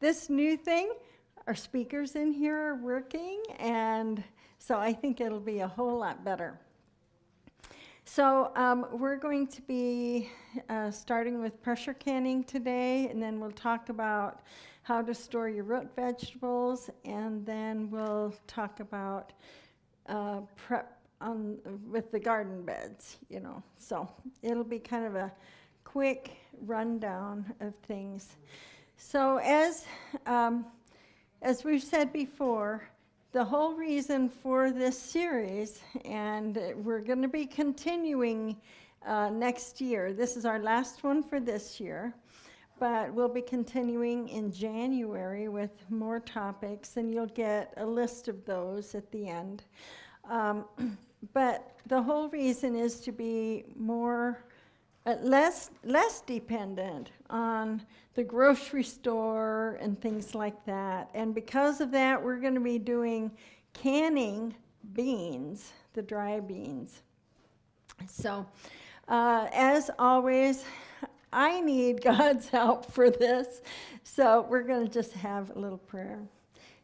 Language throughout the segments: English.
this new thing, our speakers in here are working, and so I think it'll be a whole lot better. So we're going to be starting with pressure canning today, and then we'll talk about how to store your root vegetables, and then we'll talk about prep with the garden beds, you know. So it'll be kind of a quick rundown of things. So as we've said before, the whole reason for this series, and we're going to be continuing next year. This is our last one for this year, but we'll be continuing in January with more topics, and you'll get a list of those at the end. But the whole reason is to be less dependent on the grocery store and things like that. And because of that, we're going to be doing canning beans, the dry beans. So as always, I need God's help for this. So we're going to just have a little prayer.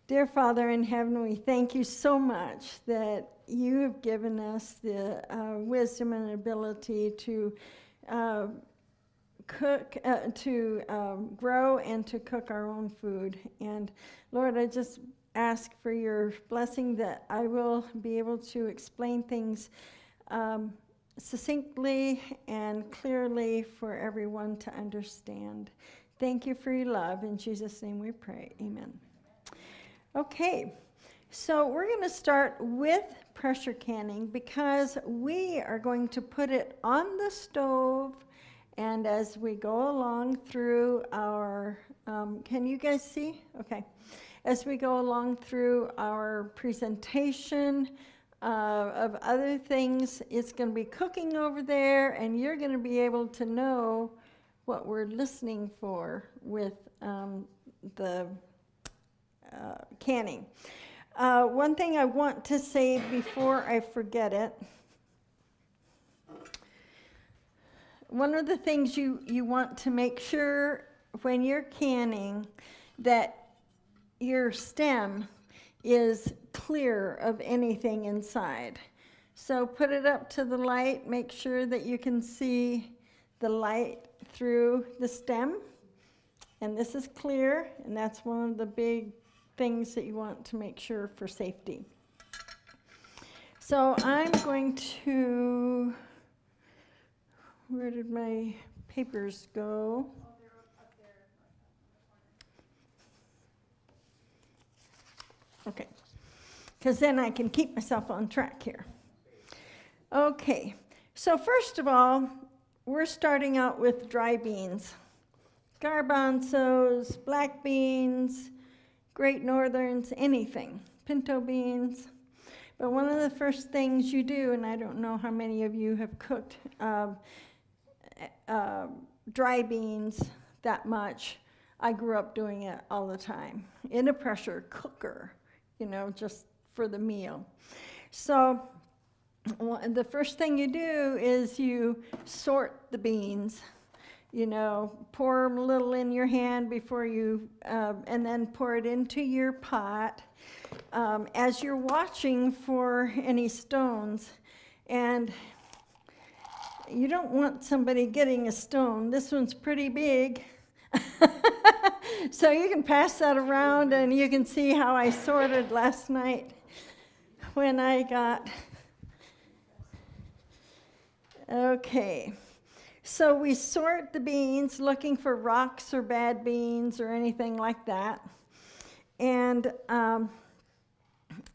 Dear Father in heaven, we thank you so much that you have given us the wisdom and ability to cook, to grow and to cook our own food. And Lord, I just ask for your blessing that I will be able to explain things succinctly and clearly for everyone to understand. Thank you for your love. In Jesus' name we pray. Amen. Okay, so we're going to start with pressure canning because we are going to put it on the stove. And as we go along through our, can you guys see? Okay. As we go along through our presentation of other things, it's going to be cooking over there, and you're going to be able to know what we're listening for with the canning. One thing I want to say before I forget it, one of the things you want to make sure when you're canning that your stem is clear of anything inside. So put it up to the light, make sure that you can see the light through the stem, and this is clear, and that's one of the big things that you want to make sure for safety. So I'm going to, where did my papers go? Okay, because then I can keep myself on track here. Okay, so first of all, we're starting out with dry beans. Garbanzos, black beans, Great Northerns, anything, pinto beans. But one of the first things you do, and I don't know how many of you have cooked dry beans that much. I grew up doing it all the time in a pressure cooker, you know, just for the meal. So the first thing you do is you sort the beans. You know, pour them a little in your hand before you, and then pour it into your pot. As you're watching for any stones, and you don't want somebody getting a stone. This one's pretty big. So you can pass that around, and you can see how I sorted last night when I got, okay. So we sort the beans, looking for rocks or bad beans or anything like that. And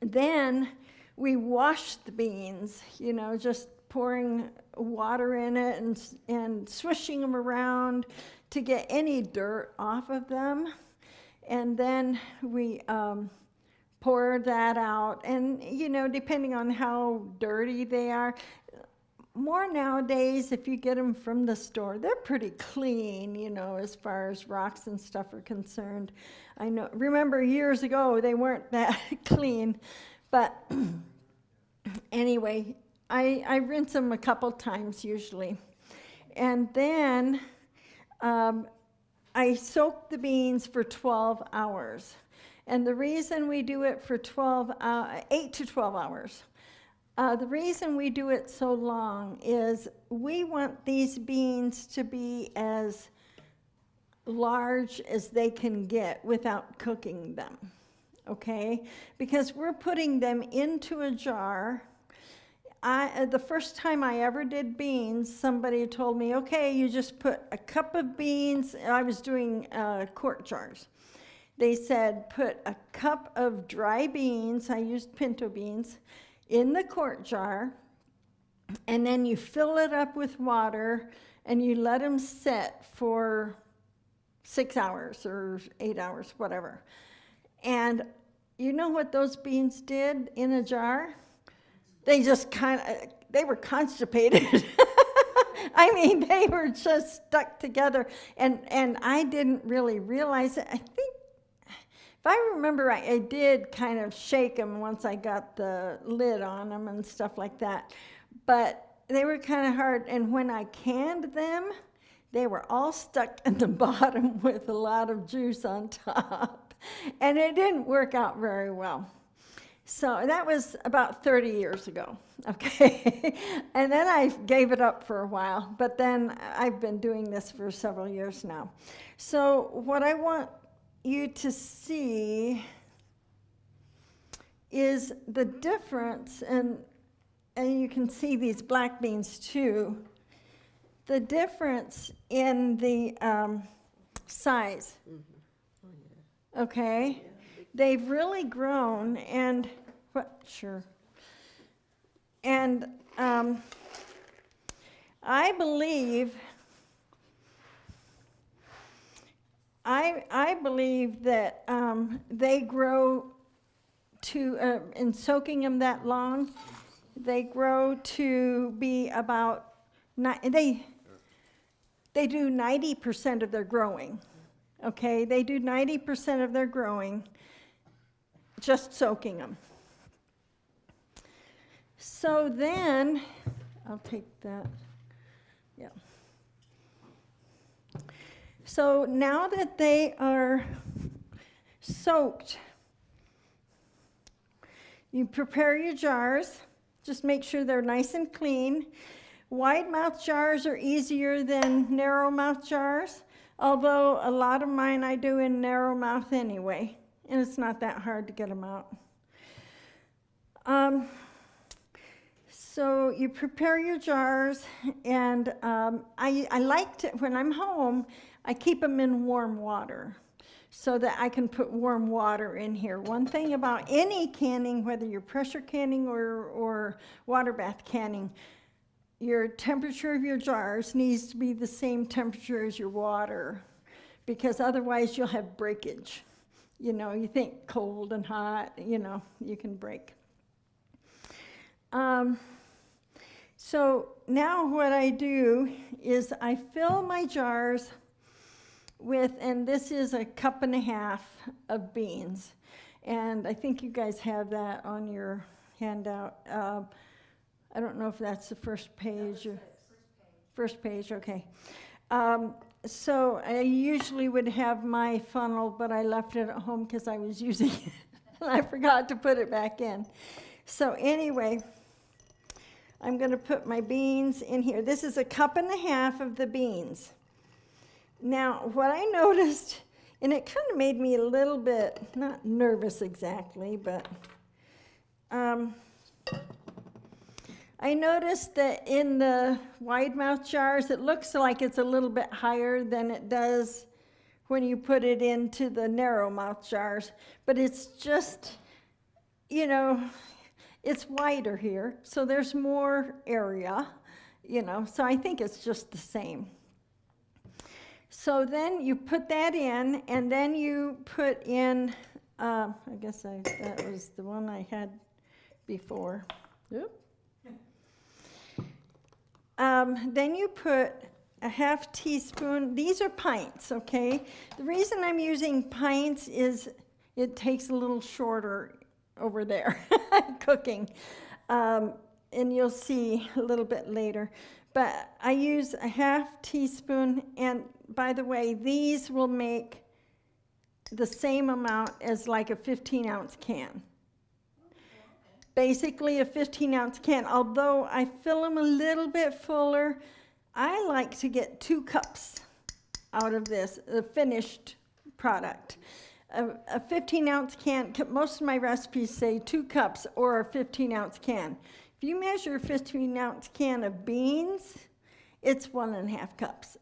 then we wash the beans, you know, just pouring water in it and swishing them around to get any dirt off of them. And then we pour that out. And, you know, depending on how dirty they are, more nowadays, if you get them from the store, they're pretty clean, you know, as far as rocks and stuff are concerned. I know, remember years ago, they weren't that clean, but anyway, I rinse them a couple times usually. And then I soak the beans for 12 hours. And the reason we do it for 8 to 12 hours, the reason we do it so long is we want these beans to be as large as they can get without cooking them, okay? Because we're putting them into a jar. The first time I ever did beans, somebody told me, okay, you just put a cup of beans. I was doing quart jars. They said, put a cup of dry beans, I used pinto beans, in the quart jar, and then you fill it up with water, and you let them sit for 6 hours or 8 hours, whatever. And you know what those beans did in a jar? They just they were constipated. I mean, they were just stuck together, and I didn't really realize it. I think, if I remember right, I did kind of shake them once I got the lid on them and stuff like that. But they were kind of hard, and when I canned them, they were all stuck in the bottom with a lot of juice on top. And it didn't work out very well. So that was about 30 years ago, okay? And then I gave it up for a while, but then I've been doing this for several years now. So what I want you to see is the difference, and you can see these black beans too, the difference in the size, okay? They've really grown, and and I believe that they grow to, in soaking them that long, they grow to be about, they do 90% of their growing, okay? They do 90% of their growing just soaking them. So then, I'll take that, yeah. So now that they are soaked, you prepare your jars. Just make sure they're nice and clean. Wide mouth jars are easier than narrow mouth jars, although a lot of mine I do in narrow mouth anyway, and it's not that hard to get them out. So you prepare your jars, and I like to, when I'm home, I keep them in warm water so that I can put warm water in here. One thing about any canning, whether you're pressure canning or water bath canning, your temperature of your jars needs to be the same temperature as your water, because otherwise you'll have breakage. You know, you think cold and hot, you know, you can break. So now what I do is I fill my jars with, and this is a cup and a half of beans. And I think you guys have that on your handout. I don't know if that's the first page. Or first page, okay. So I usually would have my funnel, but I left it at home because I was using it. And I forgot to put it back in. So anyway, I'm going to put my beans in here. This is a cup and a half of the beans. Now, what I noticed, and it kind of made me a little bit, not nervous exactly, but I noticed that in the wide mouth jars, it looks like it's a little bit higher than it does when you put it into the narrow mouth jars. But it's just, you know, it's wider here, so there's more area, you know, so I think it's just the same. So then you put that in, and then you put in, I guess that was the one I had before. Oop. Then you put a half teaspoon, these are pints, okay? The reason I'm using pints is it takes a little shorter over there cooking, and you'll see a little bit later. But I use a half teaspoon, and by the way, these will make the same amount as like a 15-ounce can. Basically a 15-ounce can, although I fill them a little bit fuller. I like to get 2 cups out of this, the finished product. A 15-ounce can, most of my recipes say 2 cups or a 15-ounce can. If you measure a 15-ounce can of beans, it's 1.5 cups.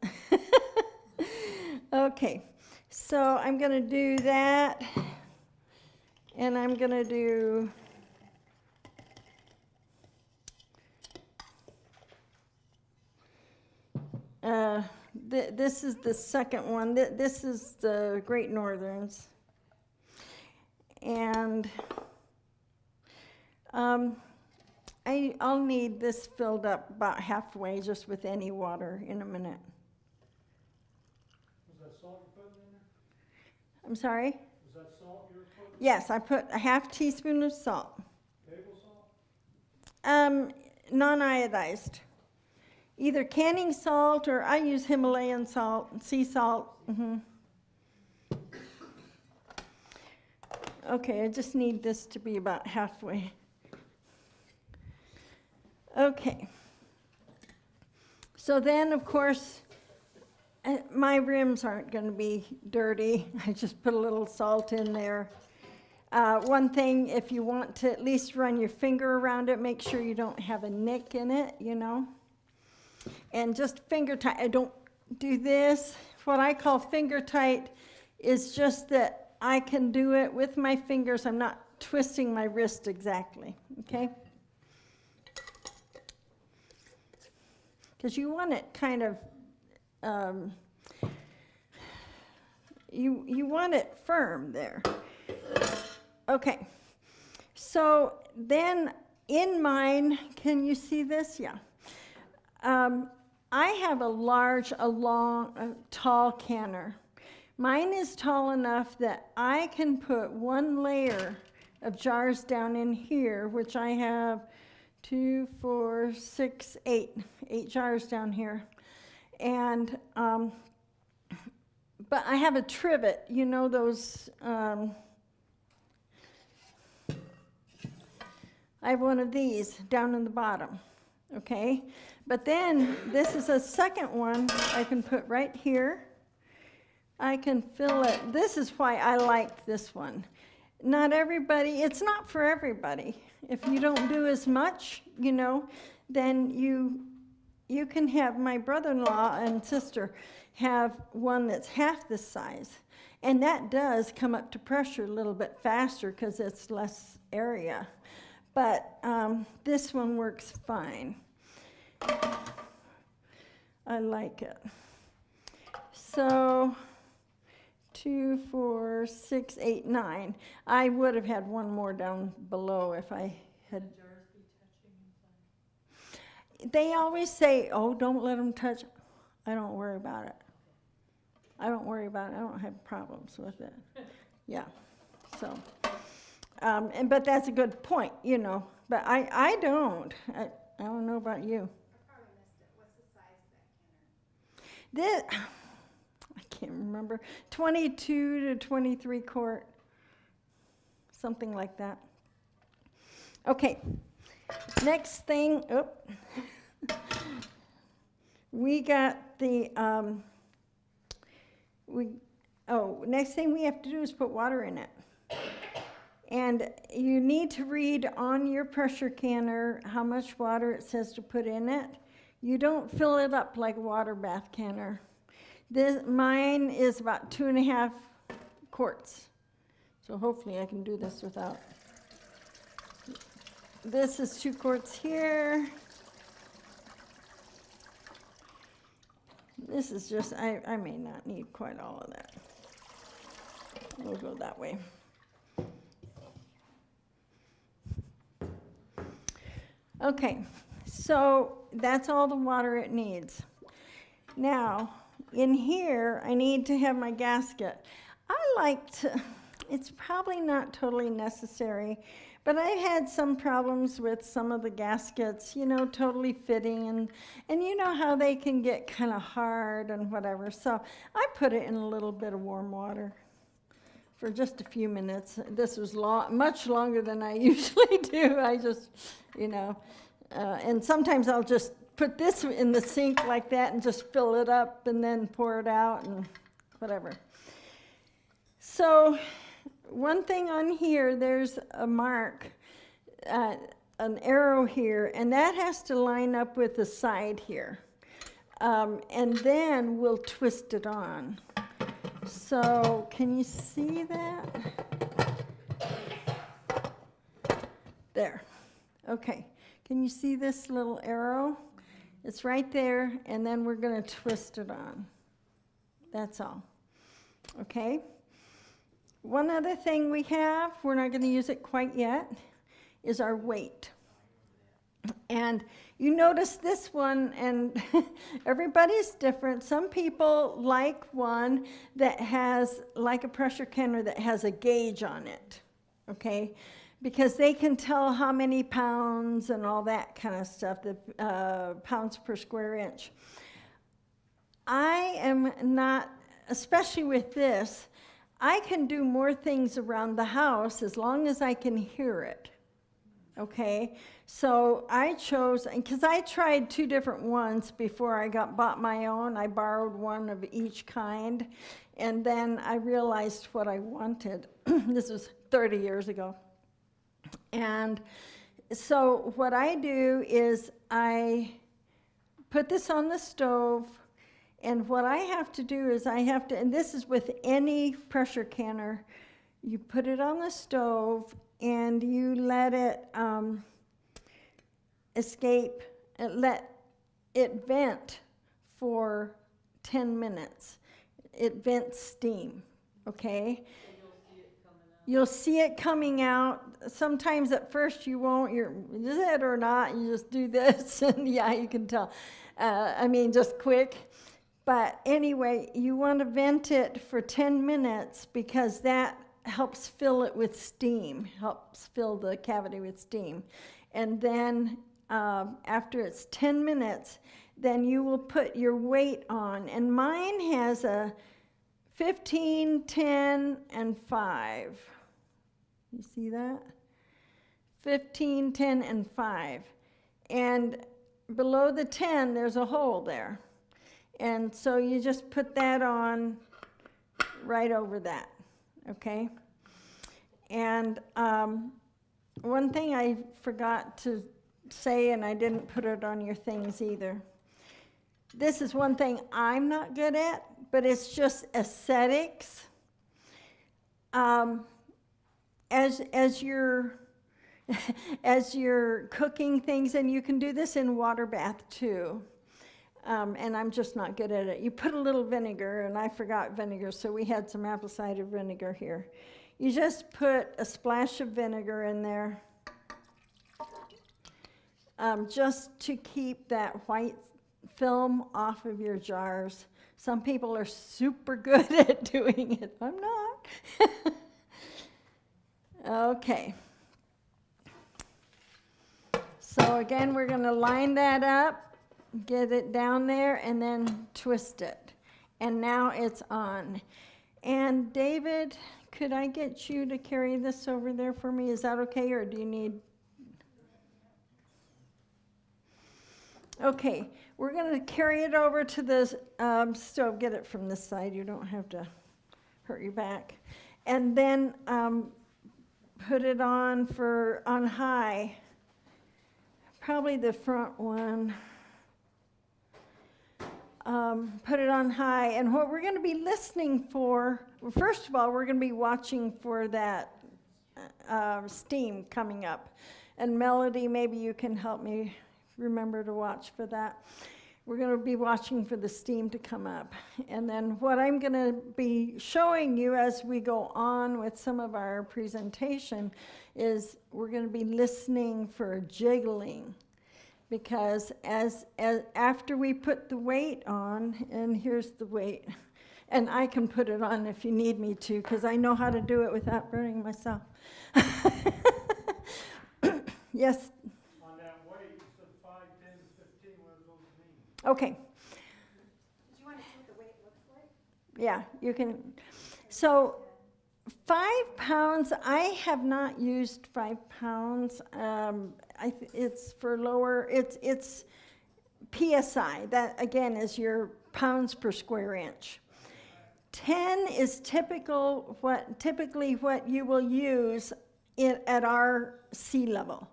Okay, so I'm going to do that, and I'm going to do this is the second one. This is the Great Northerns. And I'll need this filled up about halfway just with any water in a minute. Was that salt you put in there? I'm sorry? Was that salt you were putting? Yes, I put a half teaspoon of salt. Table salt? Non-iodized. Either canning salt, or I use Himalayan salt, sea salt. Okay, I just need this to be about halfway. Okay. So then, of course, my rims aren't going to be dirty. I just put a little salt in there. One thing, if you want to at least run your finger around it, make sure you don't have a nick in it, you know. And just finger tight. I don't do this. What I call finger tight is just that I can do it with my fingers. I'm not twisting my wrist exactly, okay? Because you want it kind of, you want it firm there. Okay, so then in mine, can you see this? Yeah. I have a long, tall canner. Mine is tall enough that I can put 1 layer of jars down in here, which I have 2, 4, 6, 8 jars down here. And, but I have a trivet, you know those, I have one of these down in the bottom, okay? But then this is a second one I can put right here. I can fill it. This is why I like this one. Not everybody, it's not for everybody. If you don't do as much, you know, then you can have my brother-in-law and sister have one that's half this size. And that does come up to pressure a little bit faster because it's less area. But this one works fine. I like it. So 2, 4, 6, 8, 9. I would have had one more down below if I had. The jars be touching inside? They always say, oh, don't let them touch. I don't worry about it. I don't worry about it. I don't have problems with it. Yeah. So, but that's a good point, you know. But I don't. I don't know about you. I probably missed it. What's the size of that canner? This, I can't remember, 22 to 23 quart, something like that. Okay, next thing, we got the, next thing we have to do is put water in it. And you need to read on your pressure canner how much water it says to put in it. You don't fill it up like a water bath canner. Mine is about 2.5 quarts. So hopefully I can do this without. This is 2 quarts here. This is just, I may not need quite all of that. We'll go that way. Okay, so that's all the water it needs. Now, in here, I need to have my gasket. it's probably not totally necessary, but I had some problems with some of the gaskets, totally fitting, and you know how they can get kind of hard and whatever. So I put it in a little bit of warm water for just a few minutes. This was much longer than I usually do. I just, and sometimes I'll just put this in the sink like that and just fill it up and then pour it out and whatever. So one thing on here, there's a mark, an arrow here, and that has to line up with the side here. And then we'll twist it on. So can you see that? There. Okay. Can you see this little arrow? It's right there, and then we're going to twist it on. That's all. Okay? One other thing we have, we're not going to use it quite yet, is our weight. And you notice this one, and everybody's different. Some people like one that has, like a pressure canner that has a gauge on it, okay? Because they can tell how many pounds and all that kind of stuff, the pounds per square inch. I am not, especially with this, I can do more things around the house as long as I can hear it, okay? So I chose, because I tried 2 different ones before I bought my own. I borrowed one of each kind, and then I realized what I wanted. This was 30 years ago. And so what I do is I put this on the stove, and what I have to do is and this is with any pressure canner, you put it on the stove and you let it let it vent for 10 minutes. It vents steam, okay? You'll see it coming out. Sometimes at first you won't, is it or not? You just do this, and yeah, you can tell. Just quick. But anyway, you want to vent it for 10 minutes because that helps fill it with steam, helps fill the cavity with steam. And then after it's 10 minutes, then you will put your weight on. And mine has a 15, 10, and 5. You see that? 15, 10, and 5. And below the 10, there's a hole there. And so you just put that on right over that, okay? And one thing I forgot to say, and I didn't put it on your things either. This is one thing I'm not good at, but it's just aesthetics. As you're cooking things, and you can do this in water bath too. And I'm just not good at it. You put a little vinegar, and I forgot vinegar, so we had some apple cider vinegar here. You just put a splash of vinegar in there, just to keep that white film off of your jars. Some people are super good at doing it. I'm not. Okay. So again, we're going to line that up, get it down there, and then twist it. And now it's on. And David, could I get you to carry this over there for me? Is that okay, or do you need... Okay, we're going to carry it over to the stove. Get it from this side. You don't have to hurt your back. And then put it on high. Probably the front one. Put it on high. And what we're going to be listening for, well, first of all, we're going to be watching for that steam coming up. And Melody, maybe you can help me remember to watch for that. We're going to be watching for the steam to come up. And then what I'm going to be showing you as we go on with some of our presentation is we're going to be listening for jiggling. Because as after we put the weight on, and here's the weight, And I can put it on if you need me to, because I know how to do it without burning myself. Yes, On that weight, you said 5, 10, 15, what does those mean? okay, Did you want to see what the weight looks like? yeah, you can. So 5 pounds, I have not used 5 pounds. It's for lower, it's PSI. That, again, is your pounds per square inch. 10 is typically what you will use at our sea level.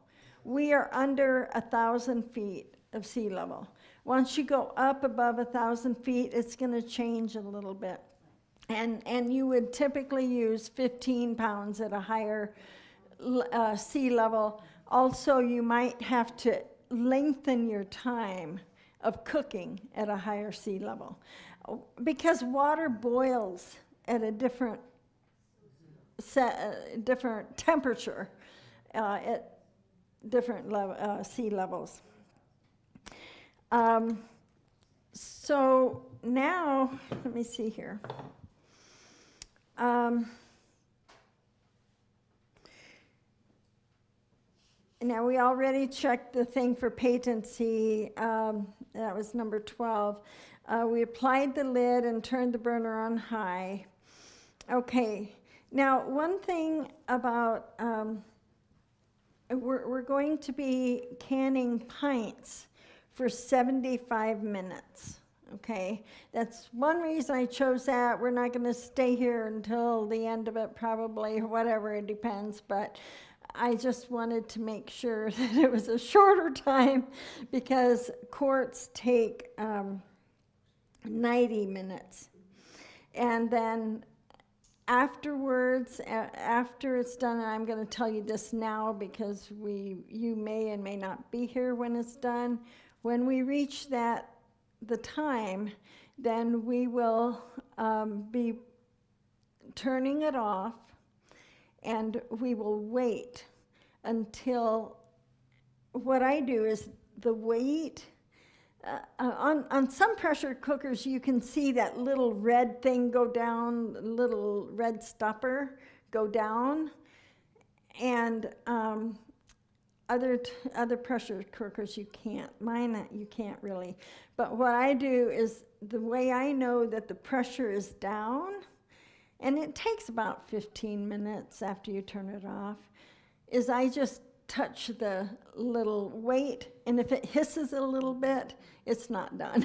We are under 1,000 feet of sea level. Once you go up above 1,000 feet, it's going to change a little bit. And you would typically use 15 pounds at a higher sea level. Also, you might have to lengthen your time of cooking at a higher sea level, because water boils at a different different temperature at different sea levels. So now, let me see here. Now, we already checked the thing for patency. That was number 12. We applied the lid and turned the burner on high. Okay. Now, one thing about, we're going to be canning pints for 75 minutes. Okay, that's one reason I chose that. We're not going to stay here until the end of it, probably, or whatever, it depends. But I just wanted to make sure that it was a shorter time, because quarts take 90 minutes. And then afterwards, after it's done, and I'm going to tell you this now because you may and may not be here when it's done. When we reach the time, then we will be turning it off, and we will wait until, what I do is the weight, on some pressure cookers you can see that little red thing go down, little red stopper go down, and other pressure cookers you can't. Mine, you can't really. But what I do is, the way I know that the pressure is down, and it takes about 15 minutes after you turn it off, is I just touch the little weight, and if it hisses a little bit, it's not done.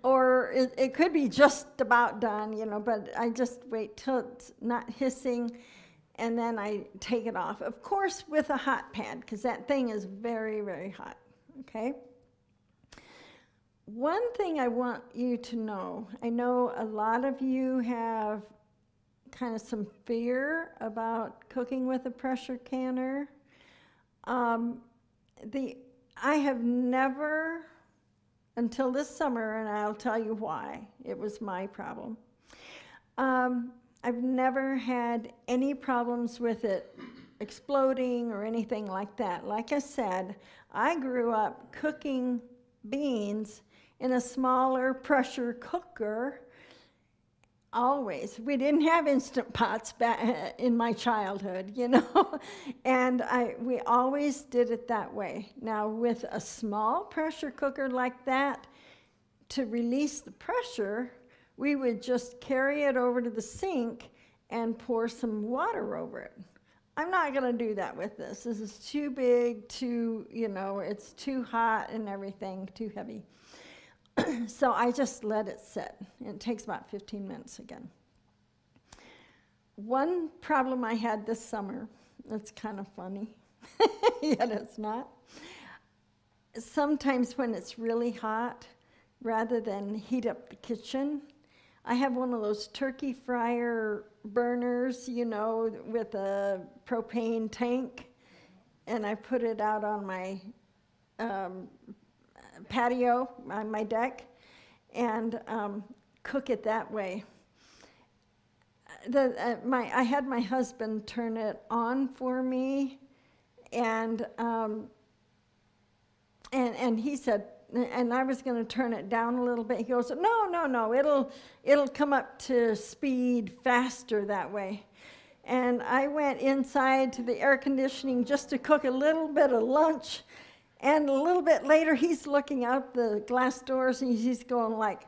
Or it could be just about done, but I just wait till it's not hissing, and then I take it off. Of course, with a hot pad, because that thing is very, very hot, okay? One thing I want you to know, I know a lot of you have kind of some fear about cooking with a pressure canner. I have never, until this summer, and I'll tell you why, it was my problem. I've never had any problems with it exploding or anything like that. Like I said, I grew up cooking beans in a smaller pressure cooker. Always. We didn't have Instant Pots back in my childhood, and we always did it that way. Now, with a small pressure cooker like that, to release the pressure, we would just carry it over to the sink and pour some water over it. I'm not going to do that with this. This is too big, it's too hot and everything, too heavy. So I just let it sit. It takes about 15 minutes again. One problem I had this summer, it's kind of funny, yet it's not. Sometimes when it's really hot, rather than heat up the kitchen, I have one of those turkey fryer burners, with a propane tank, and I put it out on my patio, on my deck, and cook it that way. I had my husband turn it on for me, and he said, and I was going to turn it down a little bit. He goes, no, it'll come up to speed faster that way. And I went inside to the air conditioning just to cook a little bit of lunch. And a little bit later, he's looking out the glass doors and he's going like,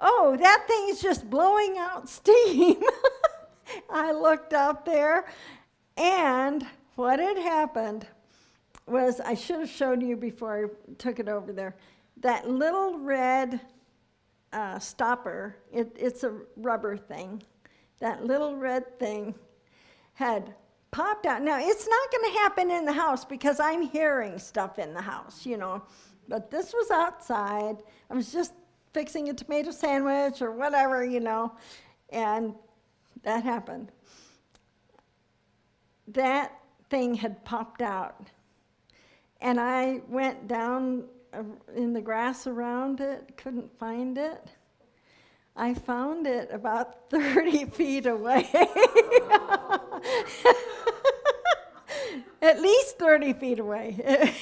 oh, that thing's just blowing out steam. I looked out there, and what had happened was, I should have showed you before I took it over there, that little red stopper, it's a rubber thing, that little red thing had popped out. Now, it's not going to happen in the house because I'm hearing stuff in the house, you know, but this was outside. I was just fixing a tomato sandwich or whatever, you know, and that happened. That thing had popped out, and I went down in the grass around it, couldn't find it. I found it about 30 feet away. At least 30 feet away.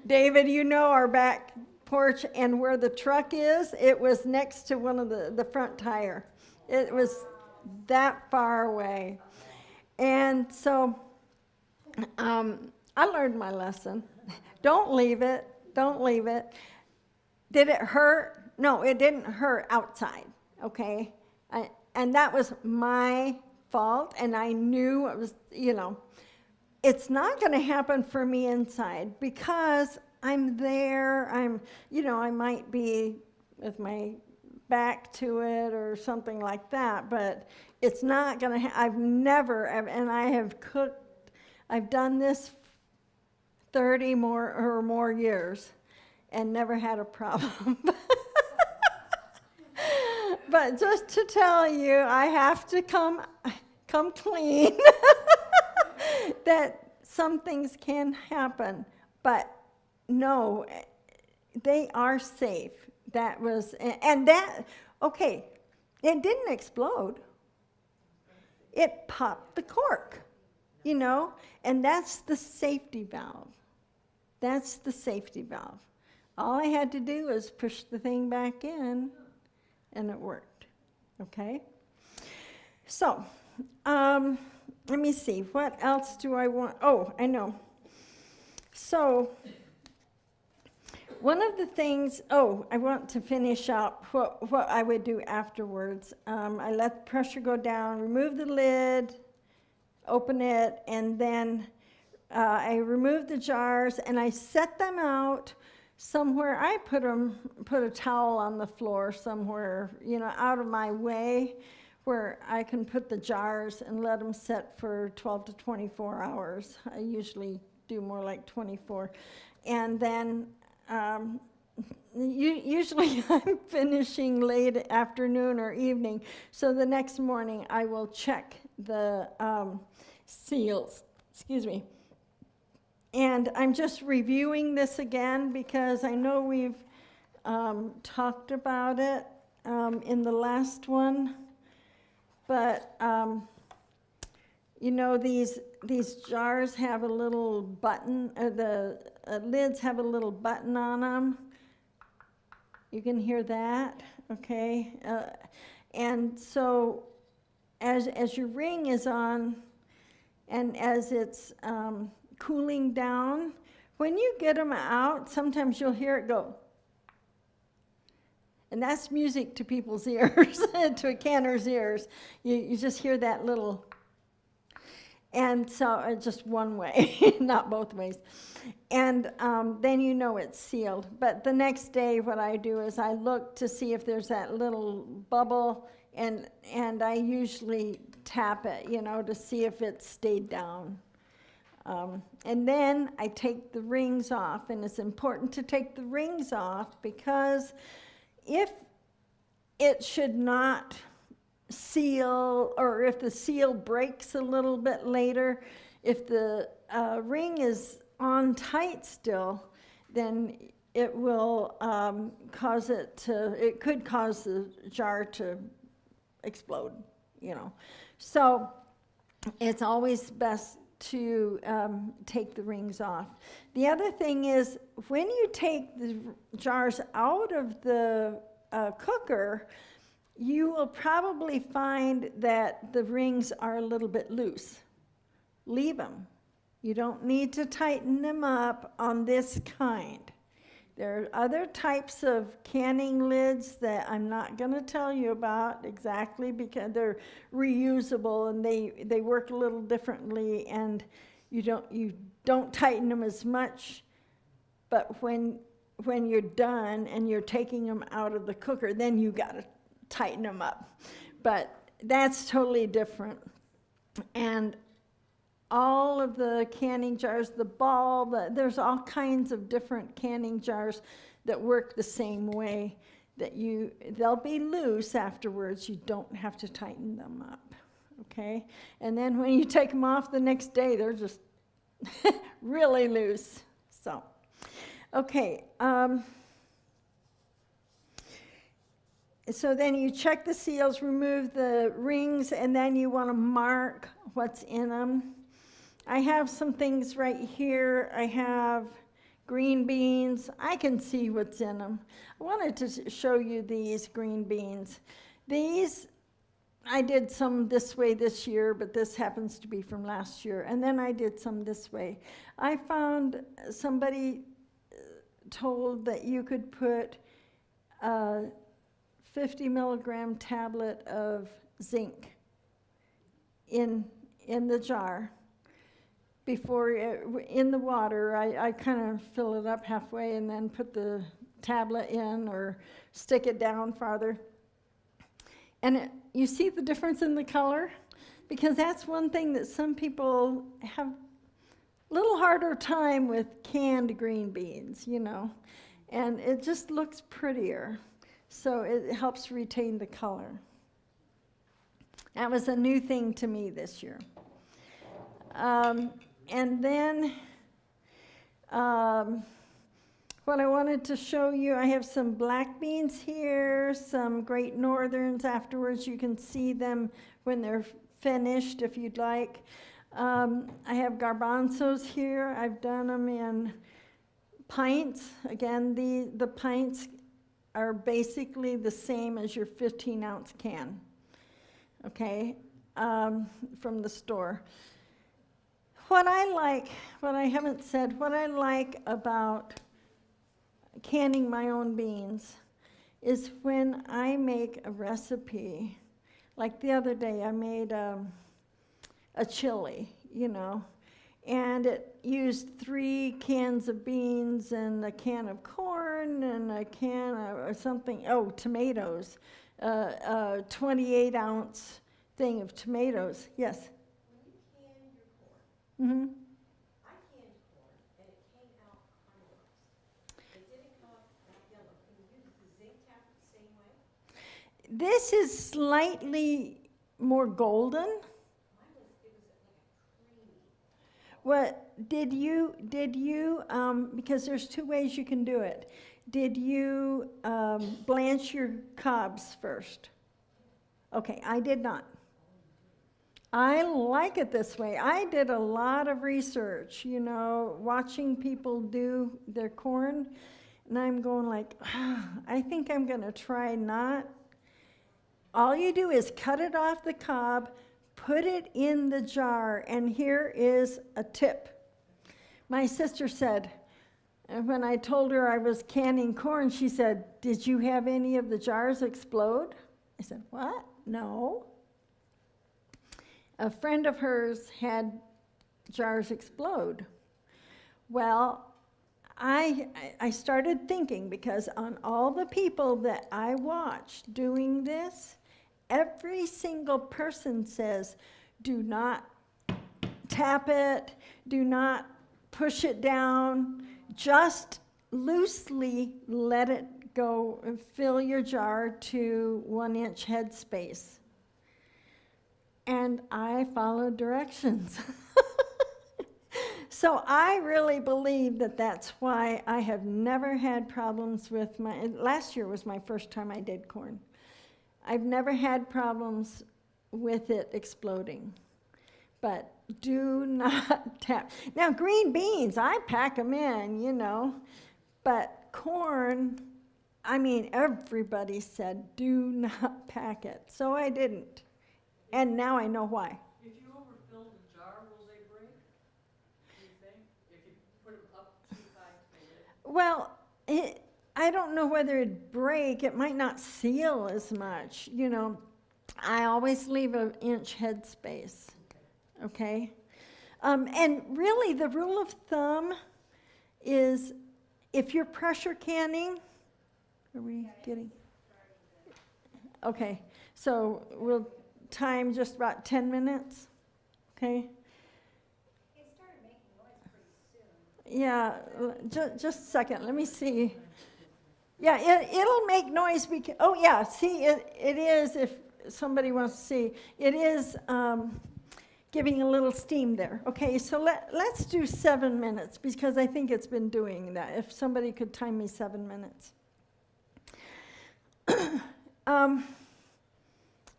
David, you know our back porch and where the truck is, it was next to one of the front tire. It was that far away. And so I learned my lesson. Don't leave it. Don't leave it. Did it hurt? No, it didn't hurt outside, okay? And that was my fault, and I knew it was, you know, it's not going to happen for me inside because I'm there. I might be with my back to it or something like that, but it's not going to, and I have cooked, I've done this 30 more years and never had a problem. But just to tell you, I have to come clean that some things can happen, but no, they are safe. That was, okay, it didn't explode. It popped the cork, you know, and that's the safety valve. That's the safety valve. All I had to do was push the thing back in, and it worked, okay? So, let me see, what else do I want? Oh, I know. So, one of the things, I want to finish up what I would do afterwards. I let the pressure go down, remove the lid, open it, and then I remove the jars, and I set them out somewhere. I put a towel on the floor somewhere, you know, out of my way, where I can put the jars and let them set for 12 to 24 hours. I usually do more like 24. And then usually I'm finishing late afternoon or evening, so the next morning I will check the seals. Excuse me. And I'm just reviewing this again because I know we've talked about it in the last one. But, you know, these jars have a little button, the lids have a little button on them. You can hear that, okay? And so as your ring is on and as it's cooling down, when you get them out, sometimes you'll hear it go. And that's music to people's ears, to a canner's ears. You just hear that little, and so just one way, not both ways. And then you know it's sealed. But the next day what I do is I look to see if there's that little bubble, and I usually tap it, you know, to see if it stayed down. And then I take the rings off, and it's important to take the rings off because if it should not seal, or if the seal breaks a little bit later, if the ring is on tight still, then it will it could cause the jar to explode, you know. So it's always best to take the rings off. The other thing is, when you take the jars out of the cooker, you will probably find that the rings are a little bit loose. Leave them. You don't need to tighten them up on this kind. There are other types of canning lids that I'm not going to tell you about exactly because they're reusable and they work a little differently, and you don't tighten them as much. But when you're done and you're taking them out of the cooker, then you got to tighten them up. But that's totally different. And all of the canning jars, the ball, there's all kinds of different canning jars that work the same way, that they'll be loose afterwards. You don't have to tighten them up, okay? And then when you take them off the next day, they're just really loose. So, okay. So then you check the seals, remove the rings, and then you want to mark what's in them. I have some things right here. I have green beans. I can see what's in them. I wanted to show you these green beans. These, I did some this way this year, but this happens to be from last year. And then I did some this way. I found somebody told that you could put a 50 milligram tablet of zinc in the jar. Before, in the water, I kind of fill it up halfway and then put the tablet in or stick it down farther. And you see the difference in the color? Because that's one thing that some people have a little harder time with canned green beans, you know. And it just looks prettier. So it helps retain the color. That was a new thing to me this year. And then what I wanted to show you, I have some black beans here, some Great Northerns. Afterwards, you can see them when they're finished if you'd like. I have garbanzos here. I've done them in pints. Again, the pints are basically the same as your 15-ounce can, okay, from the store. What I like about canning my own beans is when I make a recipe, like the other day I made a chili, you know, and it used 3 cans of beans and a can of corn and a can of tomatoes, 28-ounce thing of tomatoes. Yes? Mm-hmm. I canned corn, and it came out caramelized. It didn't come out that yellow. Can you use the zinc tablet the same way? This is slightly more golden. Mine was, it was like a creamy. What did you because there's 2 ways you can do it. Did you blanch your cobs first? Okay, I did not. I like it this way. I did a lot of research, you know, watching people do their corn, and I'm going like, I think I'm going to try not. All you do is cut it off the cob, put it in the jar, and here is a tip. My sister said, and when I told her I was canning corn, she said, "Did you have any of the jars explode?" I said, "What? No." A friend of hers had jars explode. Well, I started thinking, because on all the people that I watched doing this, every single person says, do not tap it, do not push it down, just loosely let it go and fill your jar to 1-inch head space. And I followed directions. So I really believe that that's why I have never had problems with last year was my first time I did corn. I've never had problems with it exploding. but do not tap. Now, green beans, I pack them in, but corn, I mean, everybody said do not pack it, so I didn't. And now I know why. If you overfill the jar, will they break? Do you think? If you put them up too high to the lid? Well, I don't know whether it'd break. It might not seal as much, I always leave an inch headspace, okay? And really, the rule of thumb is if you're pressure canning, are we getting? Okay, so we'll time just about 10 minutes, okay? It started making noise pretty soon. Yeah, just a second, let me see. Yeah, it'll make noise because, oh yeah, see, it is, if somebody wants to see, it is giving a little steam there. Okay, so let's do 7 minutes because I think it's been doing that. If somebody could time me 7 minutes.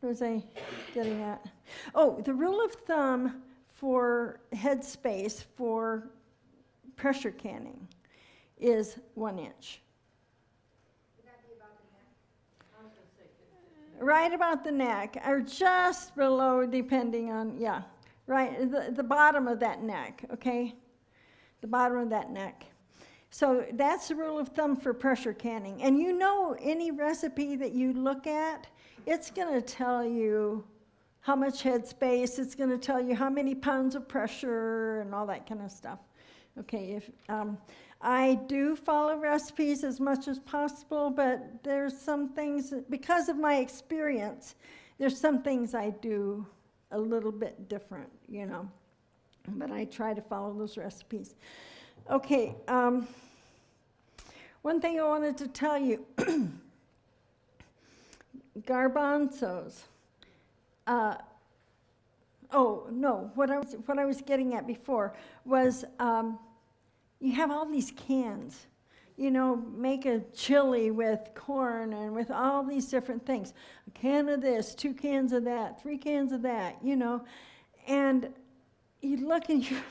What was I getting at? Oh, the rule of thumb for headspace for pressure canning is 1 inch. Would that be about the neck? I was gonna say 15. Right about the neck, or just below, depending on, yeah, right, the bottom of that neck, okay? The bottom of that neck. So that's the rule of thumb for pressure canning. And any recipe that you look at, it's going to tell you how much headspace, it's going to tell you how many pounds of pressure and all that kind of stuff. Okay, I do follow recipes as much as possible, but there's some things, because of my experience, there's some things I do a little bit different, but I try to follow those recipes. Okay, one thing I wanted to tell you, garbanzos. What I was getting at before was you have all these cans. Make a chili with corn and with all these different things. A can of this, 2 cans of that, 3 cans of that, and you look and you're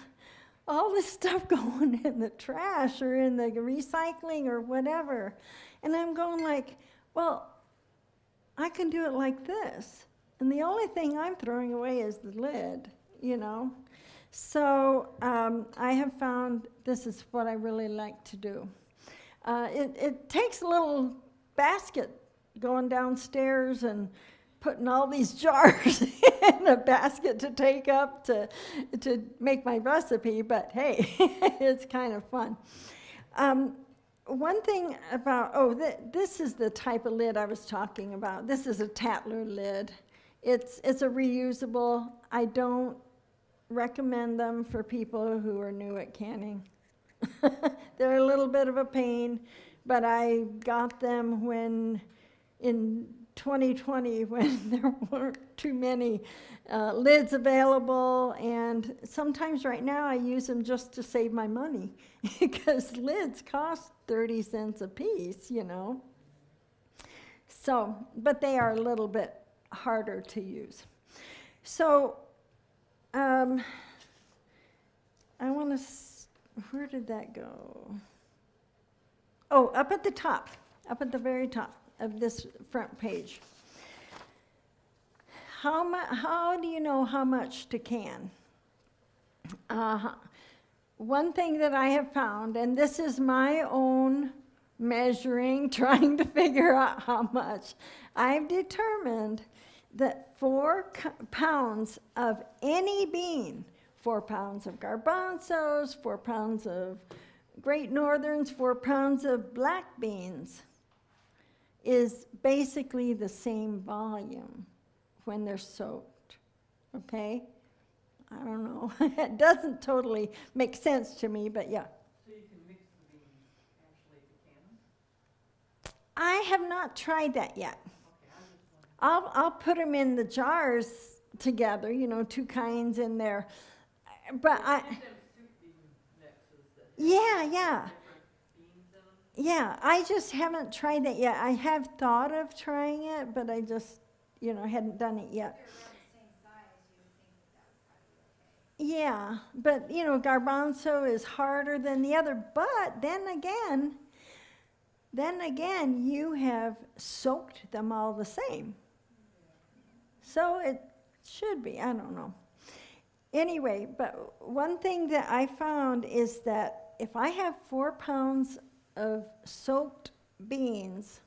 all this stuff going in the trash or in the recycling or whatever. And I'm going like, well, I can do it like this. And the only thing I'm throwing away is the lid, So I have found this is what I really like to do. It takes a little basket going downstairs and putting all these jars in a basket to take up to make my recipe, but hey, it's kind of fun. One thing about, this is the type of lid I was talking about. This is a Tatler lid. It's a reusable. I don't recommend them for people who are new at canning. They're a little bit of a pain, but I got them in 2020 when there weren't too many lids available, and sometimes right now I use them just to save my money because lids cost 30 cents a piece, So, but they are a little bit harder to use. So, I want to, where did that go? Oh, up at the top, up at the very top of this front page. How do you know how much to can? One thing that I have found, and this is my own measuring, trying to figure out how much, I've determined that 4 pounds of any bean, 4 pounds of garbanzos, 4 pounds of Great Northerns, 4 pounds of black beans, is basically the same volume when they're soaked, okay? I don't know. It doesn't totally make sense to me, but yeah. So you can mix the beans actually to can them? I have not tried that yet. Okay, I'm just wondering. I'll put them in the jars together, 2 kinds in there. But Well, you get them soup bean mixes that yeah, have yeah. different beans in them. Yeah, I just haven't tried that yet. I have thought of trying it, but I just, hadn't done it yet. If they're around the same size, you would think that would probably be okay. Yeah, but garbanzo is harder than the other. But then again, you have soaked them all the same. So it should be, I don't know. Anyway, but one thing that I found is that if I have 4 pounds of soaked beans,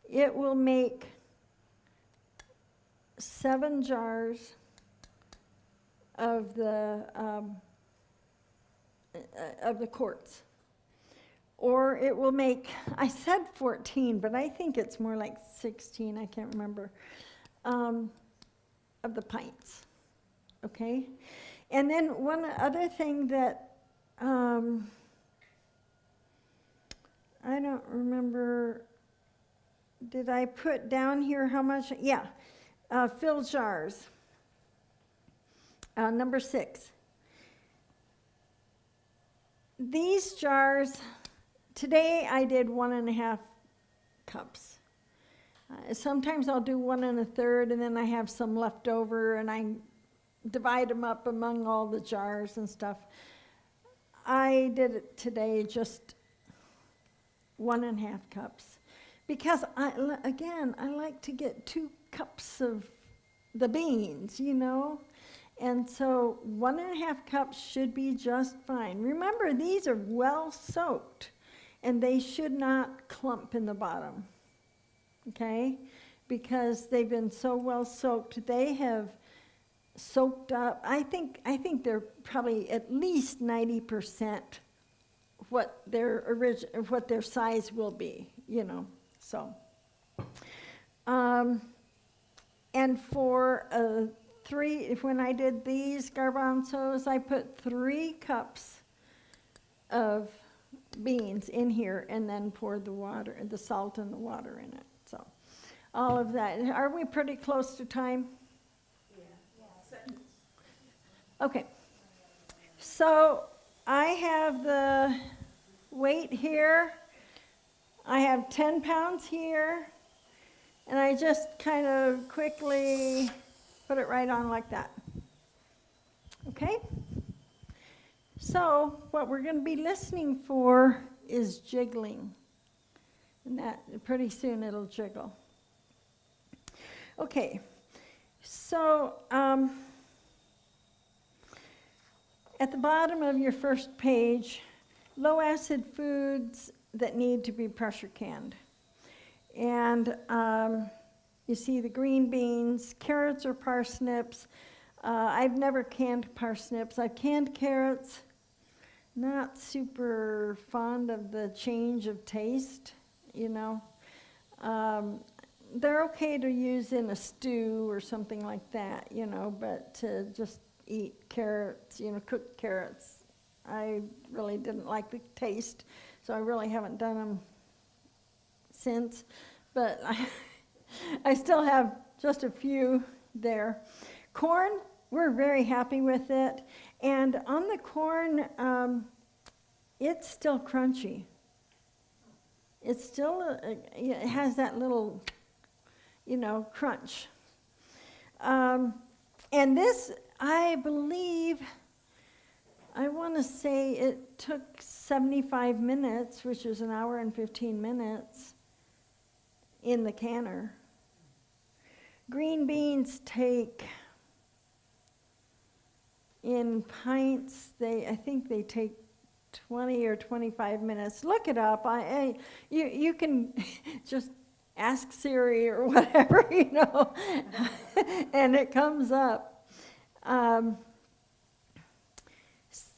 it will make 7 jars of the quarts. Or it will make, I said 14, but I think it's more like 16, I can't remember, of the pints, okay? And then one other thing that, I don't remember, did I put down here how much? Yeah, fill jars, number 6. These jars, today I did 1.5 cups. Sometimes I'll do 1 1/3, and then I have some left over, and I divide them up among all the jars and stuff. I did it today just 1.5 cups, because I like to get 2 cups of the beans, and so 1.5 cups should be just fine. Remember, these are well soaked, and they should not clump in the bottom, okay? Because they've been so well soaked, they have soaked up. I think they're probably at least 90% what their size will be, So, and for 3, when I did these garbanzos, I put 3 cups of beans in here, and then poured the salt and the water in it. So, all of that. Are we pretty close to time? Okay. So I have the weight here. I have 10 pounds here, and I just kind of quickly put it right on like that. Okay? So what we're going to be listening for is jiggling. And that pretty soon it'll jiggle. Okay. So at the bottom of your first page, low acid foods that need to be pressure canned. And you see the green beans, carrots or parsnips. I've never canned parsnips. I've canned carrots. Not super fond of the change of taste, They're okay to use in a stew or something like that, but to just eat carrots, cooked carrots, I really didn't like the taste, so I really haven't done them since. But I still have just a few there. Corn, we're very happy with it. And on the corn, it's still crunchy. It's still, it has that little, crunch. And this, I believe, I want to say it took 75 minutes, which is 1 hour and 15 minutes, in the canner. Green beans take, in pints, I think they take 20 or 25 minutes. Look it up. You can just ask Siri or whatever, and it comes up.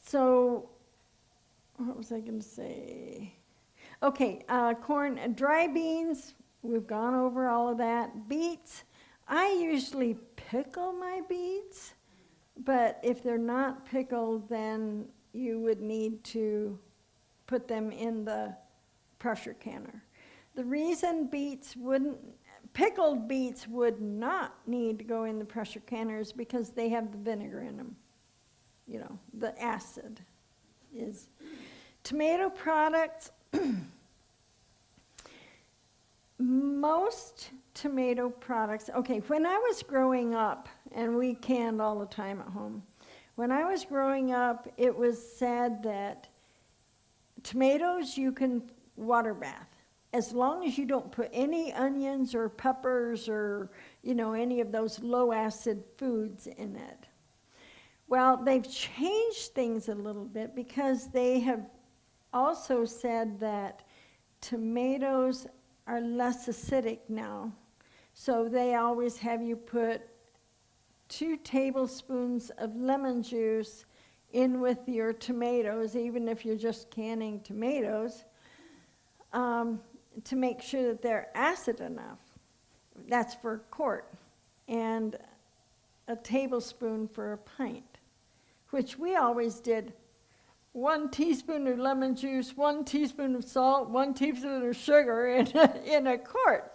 So, what was I going to say? Okay, corn, dry beans, we've gone over all of that. Beets, I usually pickle my beets, but if they're not pickled, then you would need to put them in the pressure canner. The reason pickled beets would not need to go in the pressure canner is because they have the vinegar in them. The acid is. Tomato products, most tomato products, okay, when I was growing up, and we canned all the time at home, When I was growing up, it was said that tomatoes you can water bath, as long as you don't put any onions or peppers or, any of those low acid foods in it. Well, they've changed things a little bit because they have also said that tomatoes are less acidic now. So they always have you put 2 tablespoons of lemon juice in with your tomatoes, even if you're just canning tomatoes, to make sure that they're acid enough. That's for a quart, and a tablespoon for a pint, which we always did 1 teaspoon of lemon juice, 1 teaspoon of salt, 1 teaspoon of sugar in a quart.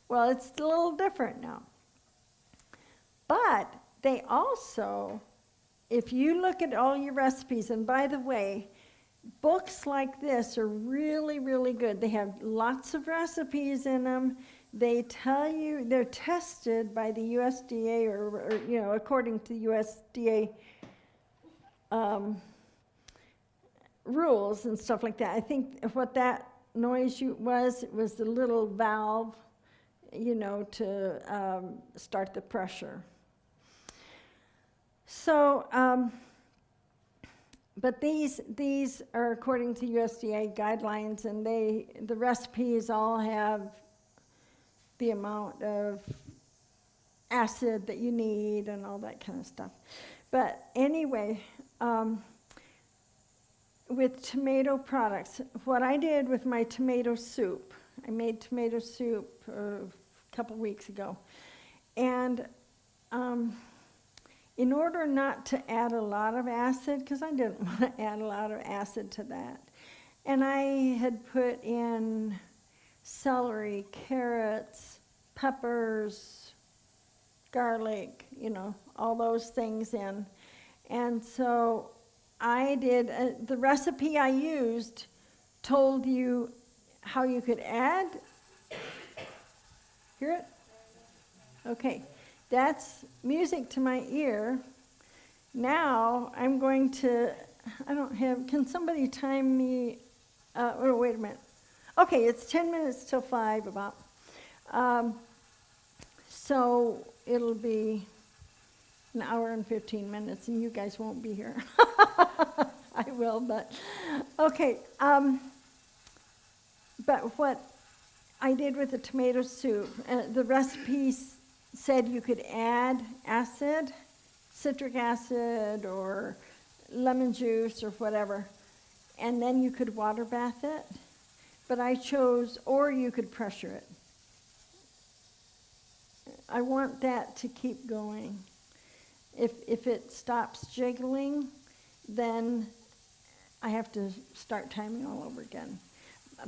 Well, it's a little different now. But they also, if you look at all your recipes, and by the way, books like this are really, really good. They have lots of recipes in them. They tell you, they're tested by the USDA or according to USDA rules and stuff like that. I think what that noise was the little valve, to start the pressure. So, but these are according to USDA guidelines, and the recipes all have the amount of acid that you need and all that kind of stuff. But anyway, with tomato products, what I did with my tomato soup, I made tomato soup a couple weeks ago, and in order not to add a lot of acid, because I didn't want to add a lot of acid to that, and I had put in celery, carrots, peppers, garlic, all those things in. And so I did, the recipe I used told you how you could add. Hear it? Okay. That's music to my ear. Now I'm going to, can somebody time me, wait a minute. Okay, it's 10 minutes till 5 about. So it'll be an hour and 15 minutes, and you guys won't be here. I will, but, okay. But what I did with the tomato soup, the recipe said you could add acid, citric acid or lemon juice or whatever, and then you could water bath it. But I chose, or you could pressure it. I want that to keep going. If it stops jiggling, then I have to start timing all over again.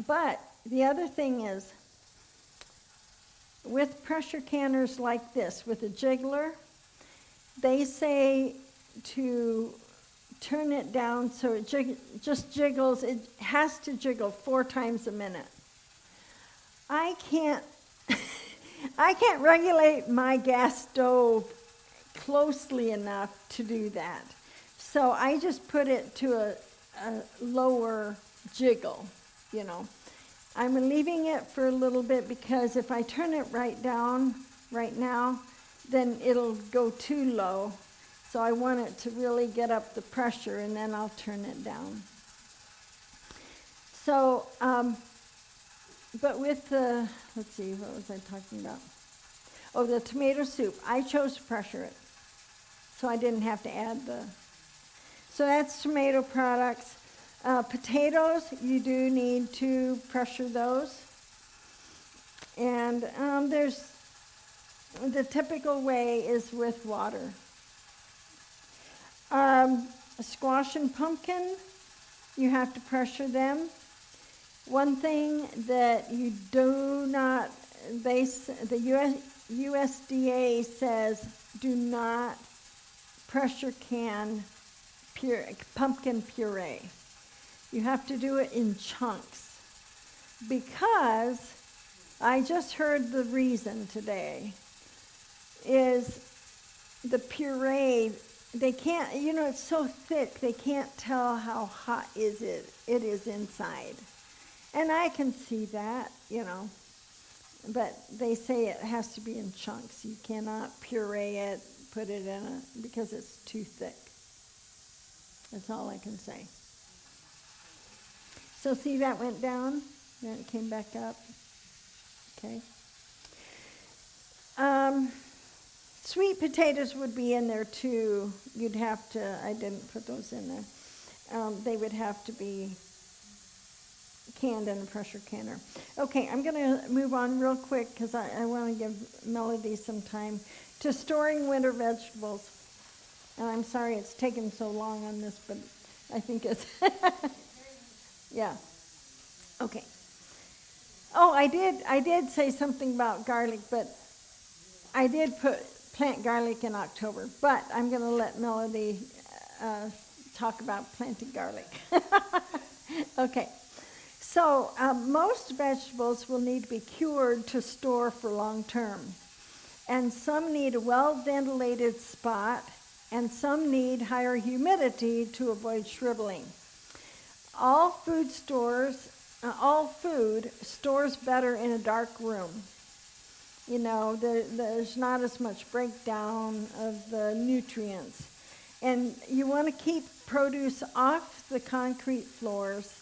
But the other thing is, with pressure canners like this, with a jiggler, they say to turn it down so it just jiggles. It has to jiggle 4 times a minute. I can't regulate my gas stove closely enough to do that. So I just put it to a lower jiggle, I'm leaving it for a little bit because if I turn it right down right now, then it'll go too low. So I want it to really get up the pressure, and then I'll turn it down. So, but with the, let's see, what was I talking about? Oh, the tomato soup. I chose to pressure it, so I didn't have to add so that's tomato products. Potatoes, you do need to pressure those. And there's, the typical way is with water. Squash and pumpkin, you have to pressure them. One thing that you do not, the USDA says do not pressure can pumpkin puree. You have to do it in chunks, because I just heard the reason today is the puree they can't, you know, it's so thick, they can't tell how hot it is inside. And I can see that, you know, but they say it has to be in chunks. You cannot puree it, put it in because it's too thick. That's all I can say. So see, that went down, then it came back up. Okay. Sweet potatoes would be in there too. You'd have to, I didn't put those in there. They would have to be canned in a pressure canner. Okay, I'm going to move on real quick because I want to give Melody some time to storing winter vegetables. And I'm sorry it's taken so long on this, but I think it's, yeah. Okay. Oh, I did say something about garlic, but I did plant garlic in October, but I'm going to let Melody talk about planting garlic. Okay. So most vegetables will need to be cured to store for long term. And some need a well-ventilated spot, and some need higher humidity to avoid shriveling. All food stores better in a dark room. You know, there's not as much breakdown of the nutrients. And you want to keep produce off the concrete floors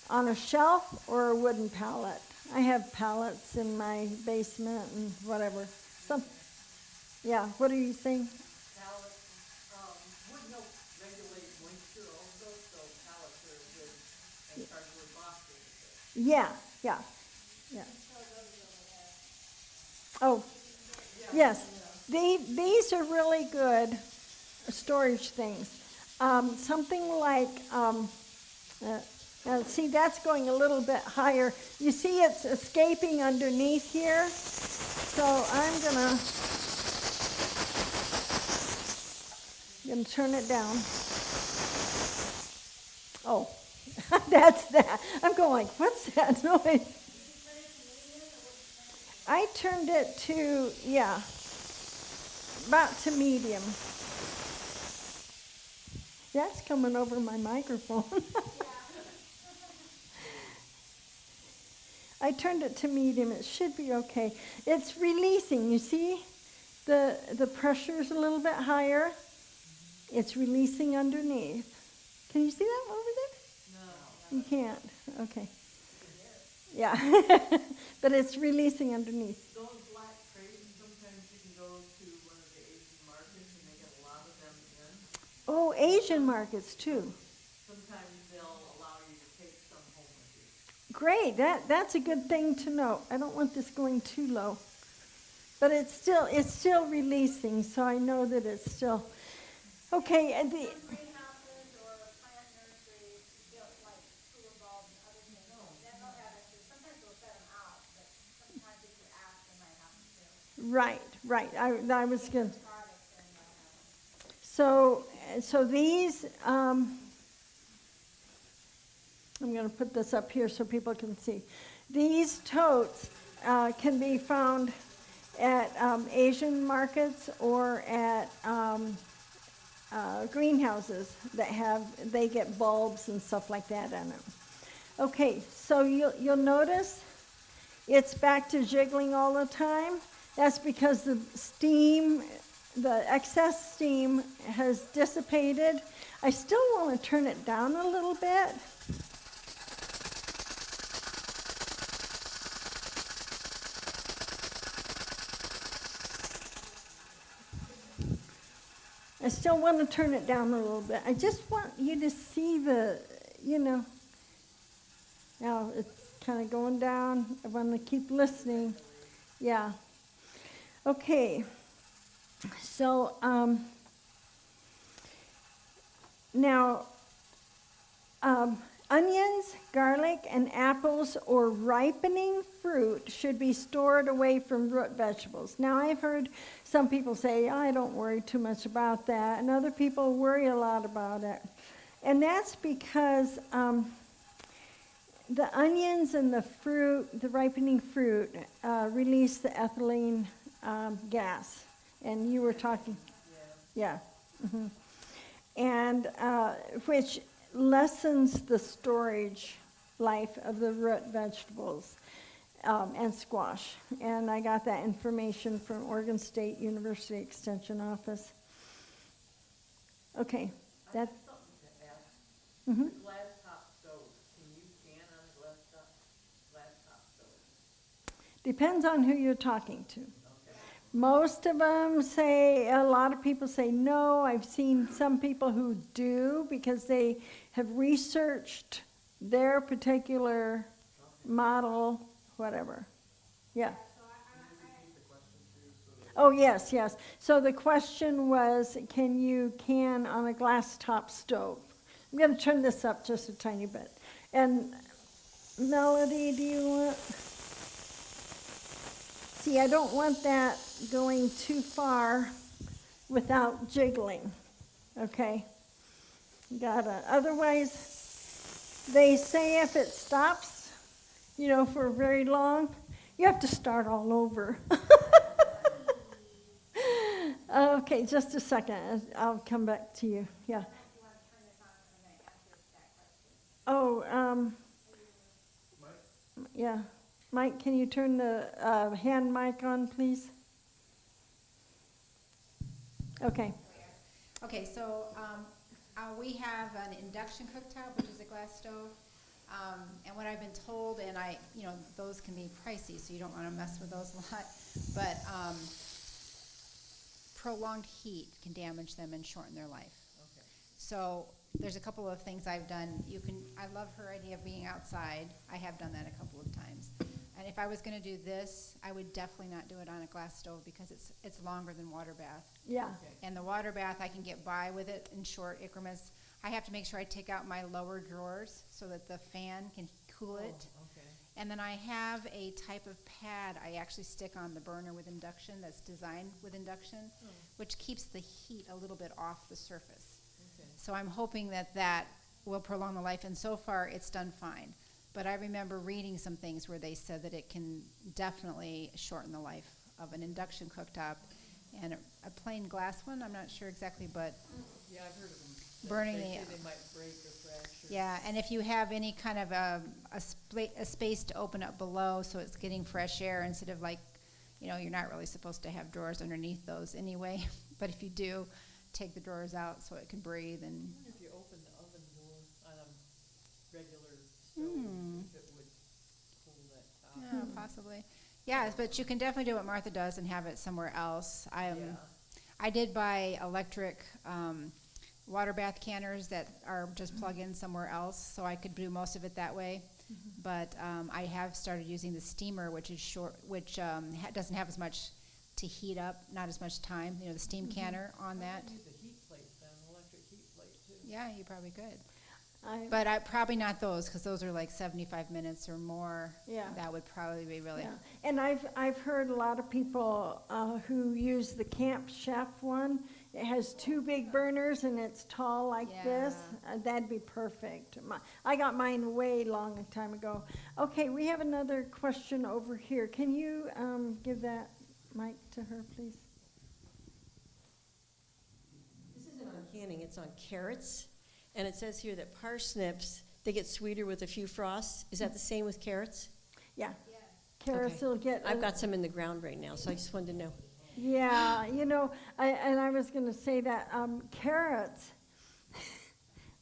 on a shelf or a wooden pallet. I have pallets in my basement and whatever. Yeah, what are you saying? Pallets, wood help regulate moisture also, so pallets are good as cardboard boxes. Yeah. Oh, yes. These are really good storage things. Something like, see, that's going a little bit higher. You see it's escaping underneath here. So I'm gonna turn it down. Oh, that's that. I'm going, what's that noise? I turned it to, yeah, about to medium. That's coming over my microphone. I turned it to medium. It should be okay. It's releasing. You see? The pressure's a little bit higher. It's releasing underneath. Can you see that over there? No. You can't. Okay. Yeah. But it's releasing underneath. Those black crates, sometimes you can go to one of the Asian markets and they get a lot of them in. Oh, Asian markets too. Sometimes they'll allow you to take some home with you. Great. That's a good thing to know. I don't want this going too low. But it's still releasing, so I know that it's still okay. And the Greenhouses or plant nurseries built like cooler bulbs and other things. Then they'll have it, sometimes they'll set them out, but sometimes if you ask, they might have them too. right. I was going. Products, then they'll have them. So these. I'm going to put this up here so people can see. These totes can be found at Asian markets or at greenhouses they get bulbs and stuff like that in them. Okay, so you'll notice it's back to jiggling all the time. That's because the excess steam has dissipated. I still want to turn it down a little bit. I still want to turn it down a little bit. I just want you to see now it's kind of going down. I want to keep listening. Yeah. Okay. So now onions, garlic, and apples or ripening fruit should be stored away from root vegetables. Now, I've heard some people say, I don't worry too much about that, and other people worry a lot about it. And that's because the onions and the fruit, the ripening fruit, release the ethylene gas. And you were talking, yeah. Mm-hmm. and which lessens the storage life of the root vegetables and squash. And I got that information from Oregon State University Extension Office. Okay, I have that, something to ask. mhm. The glass top stove, can you can on a glass top stove? Depends on who you're talking to. Okay. Most of them say, a lot of people say no. I've seen some people who do because they have researched their particular model, whatever. Yeah. Oh, yes, yes. So the question was, can you can on a glass top stove? I'm going to turn this up just a tiny bit. And Melody, do you want? See, I don't want that going too far without jiggling, okay? Gotta, otherwise, they say if it stops, you know, for very long, you have to start all over. Okay, just a second, I'll come back to you, yeah. Oh, yeah. Mike, can you turn the hand mic on, please? Okay. Okay, so we have an induction cooktop, which is a glass stove. And what I've been told, and those can be pricey, so you don't want to mess with those a lot. But prolonged heat can damage them and shorten their life. Okay. So there's a couple of things I've done. I love her idea of being outside. I have done that a couple of times. And if I was going to do this, I would definitely not do it on a glass stove because it's longer than water bath. Yeah. Okay. And the water bath, I can get by with it in short increments. I have to make sure I take out my lower drawers so that the fan can cool it. Oh, okay. And then I have a type of pad I actually stick on the burner with induction that's designed with induction, which keeps the heat a little bit off the surface. Okay. So I'm hoping that will prolong the life, and so far it's done fine. But I remember reading some things where they said that it can definitely shorten the life of an induction cooktop. And a plain glass one, I'm not sure exactly, but Yeah, I've heard of them. Burning They the- say they might break or fracture. yeah, and if you have any kind of a space to open up below so it's getting fresh air instead of you're not really supposed to have drawers underneath those anyway. But if you do, take the drawers out so it can breathe. And I wonder if you open the oven door on a regular stove, if it would cool that top. yeah, possibly. Yeah, but you can definitely do what Martha does and have it somewhere else. Yeah. I did buy electric water bath canners that are just plug in somewhere else, so I could do most of it that way. But I have started using the steamer, which is short, which doesn't have as much to heat up, not as much time. The steam canner on that. Use a heat plate then, electric heat plate too. Yeah, you probably could. I, But probably not those, because those are like 75 minutes or more. Yeah. That would probably be really. yeah. And I've heard a lot of people who use the Camp Chef one. It has two big burners and it's tall like this. Yeah. That'd be perfect. I got mine way long a time ago. Okay, we have another question over here. Can you give that mic to her, please? This isn't on canning, it's on carrots. And it says here that parsnips, they get sweeter with a few frosts. Is that the same with carrots? Yeah. Carrots Okay. will get. I've got some in the ground right now, so I just wanted to know. Yeah, I was going to say that carrots.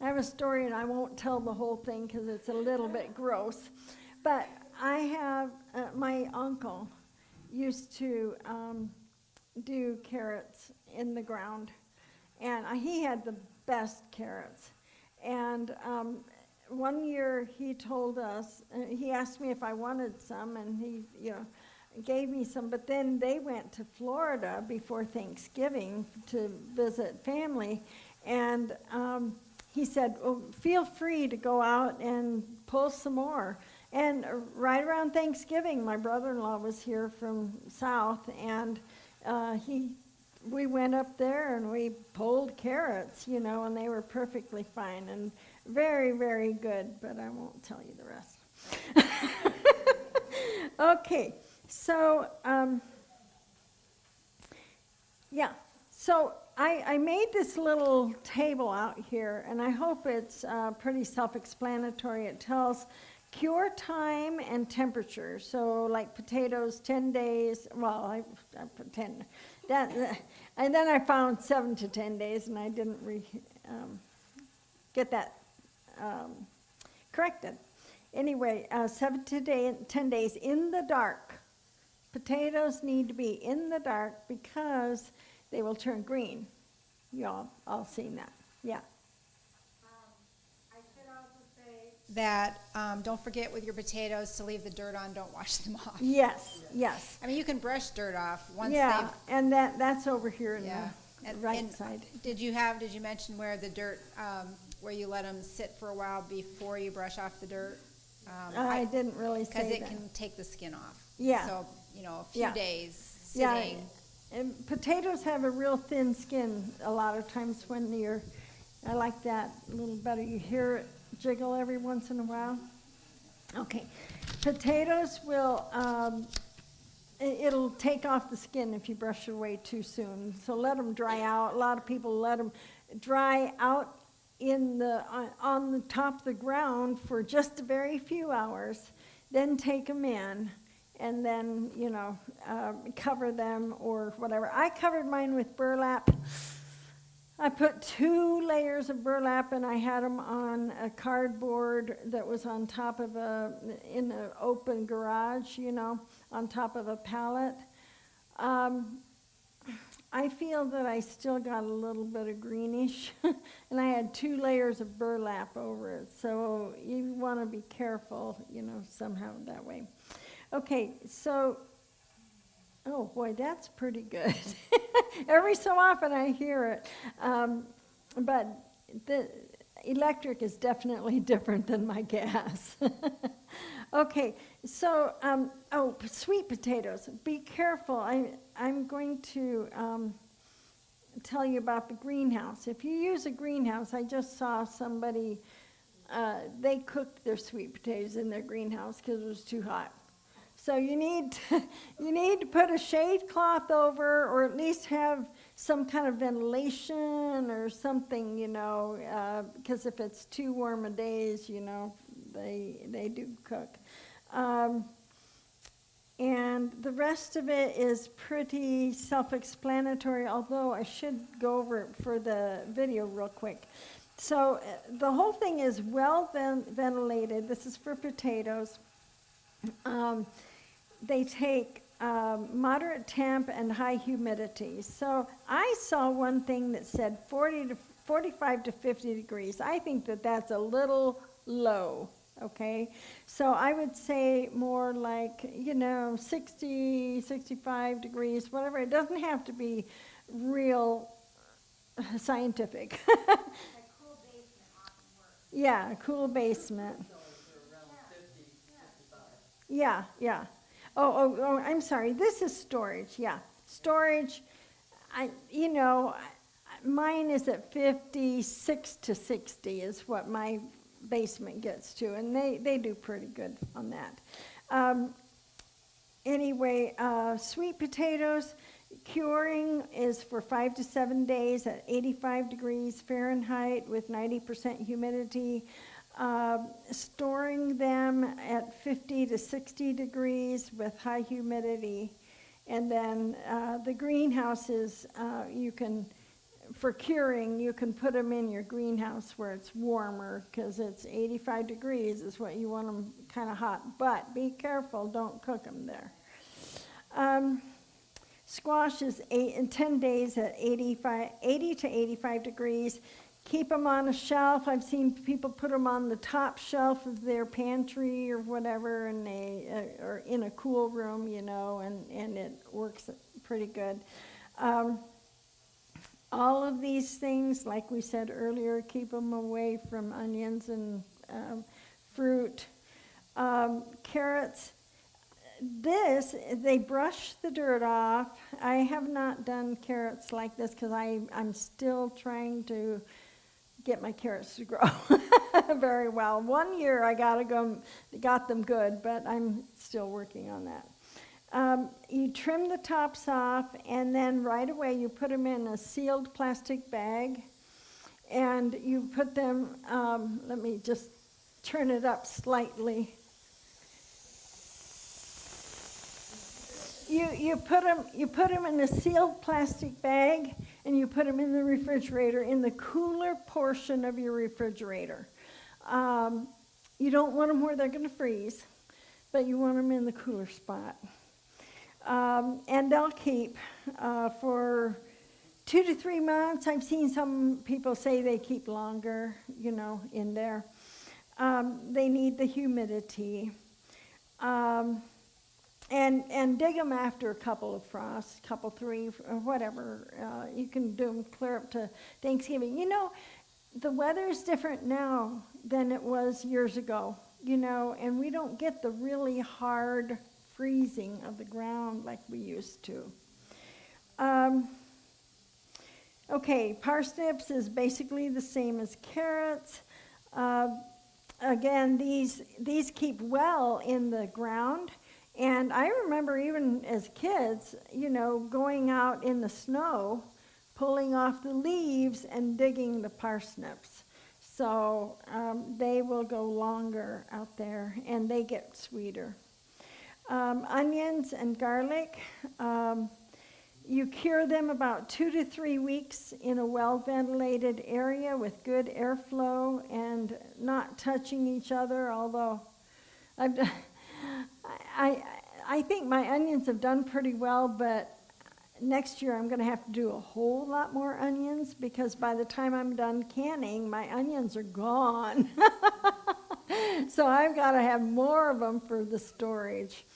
I have a story, and I won't tell the whole thing because it's a little bit gross. But I have my uncle used to do carrots in the ground, and he had the best carrots. And one year he told us, he asked me if I wanted some, and he, gave me some. But then they went to Florida before Thanksgiving to visit family, and he said, well, feel free to go out and pull some more. And right around Thanksgiving, my brother-in-law was here from South, and we went up there and we pulled carrots, and they were perfectly fine and very, very good, but I won't tell you the rest. Okay, so, so I made this little table out here, and I hope it's pretty self-explanatory. It tells cure time and temperature. So like potatoes, 10 days, well, I put 10, and then I found 7 to 10 days, and I didn't get that corrected. Anyway, 7 to 10 days in the dark. Potatoes need to be in the dark because they will turn green. Y'all all seen that, yeah. I should also say, That, don't forget with your potatoes to leave the dirt on, don't wash them off. Yes, yes. I mean, you can brush dirt off once Yeah, they've, and that's over here in yeah. the And- right and side. Did you mention where the dirt, where you let them sit for a while before you brush off the dirt? I didn't really Because say it that. can take the skin off. Yeah. So, a few Yeah. days Yeah, sitting. and potatoes have a real thin skin a lot of times when I like that a little better. You hear it jiggle every once in a while. Okay, potatoes will, it'll take off the skin if you brush it away too soon. So let them dry out. A lot of people let them dry out on the top of the ground for just a very few hours, then take them in, and then, cover them or whatever. I covered mine with burlap. I put 2 layers of burlap, and I had them on a cardboard that was on top of in an open garage, on top of a pallet. I feel that I still got a little bit of greenish, and I had 2 layers of burlap over it. So you want to be careful, somehow that way. Okay, so, oh boy, that's pretty good. Every so often I hear it. But the electric is definitely different than my gas. Okay, so, sweet potatoes. Be careful. I'm going to tell you about the greenhouse. If you use a greenhouse, I just saw somebody, they cooked their sweet potatoes in their greenhouse because it was too hot. So you need to put a shade cloth over, or at least have some kind of ventilation or something, because if it's too warm a days, they do cook. And the rest of it is pretty self-explanatory, although I should go over it for the video real quick. So the whole thing is well ventilated. This is for potatoes. They take moderate temp and high humidity. So I saw one thing that said 45 to 50 degrees. I think that's a little low, okay? So I would say more like, 60, 65 degrees, whatever. It doesn't have to be real scientific. a cool basement often works. Yeah, a cool basement. They're around 50, 55. Yeah. Oh, I'm sorry. This is storage. Yeah, storage. Mine is at 56 to 60 is what my basement gets to, and they do pretty good on that. Anyway, sweet potatoes, curing is for 5 to 7 days at 85 degrees Fahrenheit with 90% humidity. Storing them at 50 to 60 degrees with high humidity. And then the greenhouses, for curing, you can put them in your greenhouse where it's warmer, because it's 85 degrees is what you want them kind of hot. But be careful, don't cook them there. Squash is 10 days at 80 to 85 degrees. Keep them on a shelf. I've seen people put them on the top shelf of their pantry or whatever, and they or in a cool room, and it works pretty good. All of these things, like we said earlier, keep them away from onions and fruit. Carrots. They brush the dirt off. I have not done carrots like this because I'm still trying to get my carrots to grow very well. 1 year I got them good, but I'm still working on that. You trim the tops off, and then right away you put them in a sealed plastic bag, and you put them, let me just turn it up slightly. You put them in a sealed plastic bag, and you put them in the refrigerator, in the cooler portion of your refrigerator. You don't want them where they're going to freeze, but you want them in the cooler spot. And they'll keep for 2 to 3 months. I've seen some people say they keep longer, in there. They need the humidity. And dig them after a couple of frosts, couple 3, or whatever. You can do them clear up to Thanksgiving. The weather's different now than it was years ago, and we don't get the really hard freezing of the ground like we used to. Okay, parsnips is basically the same as carrots. Again, these keep well in the ground. And I remember even as kids, going out in the snow, pulling off the leaves and digging the parsnips. So they will go longer out there, and they get sweeter. Onions and garlic, you cure them about 2 to 3 weeks in a well-ventilated area with good airflow and not touching each other, although I think my onions have done pretty well, but next year I'm going to have to do a whole lot more onions, because by the time I'm done canning, my onions are gone. So I've got to have more of them for the storage.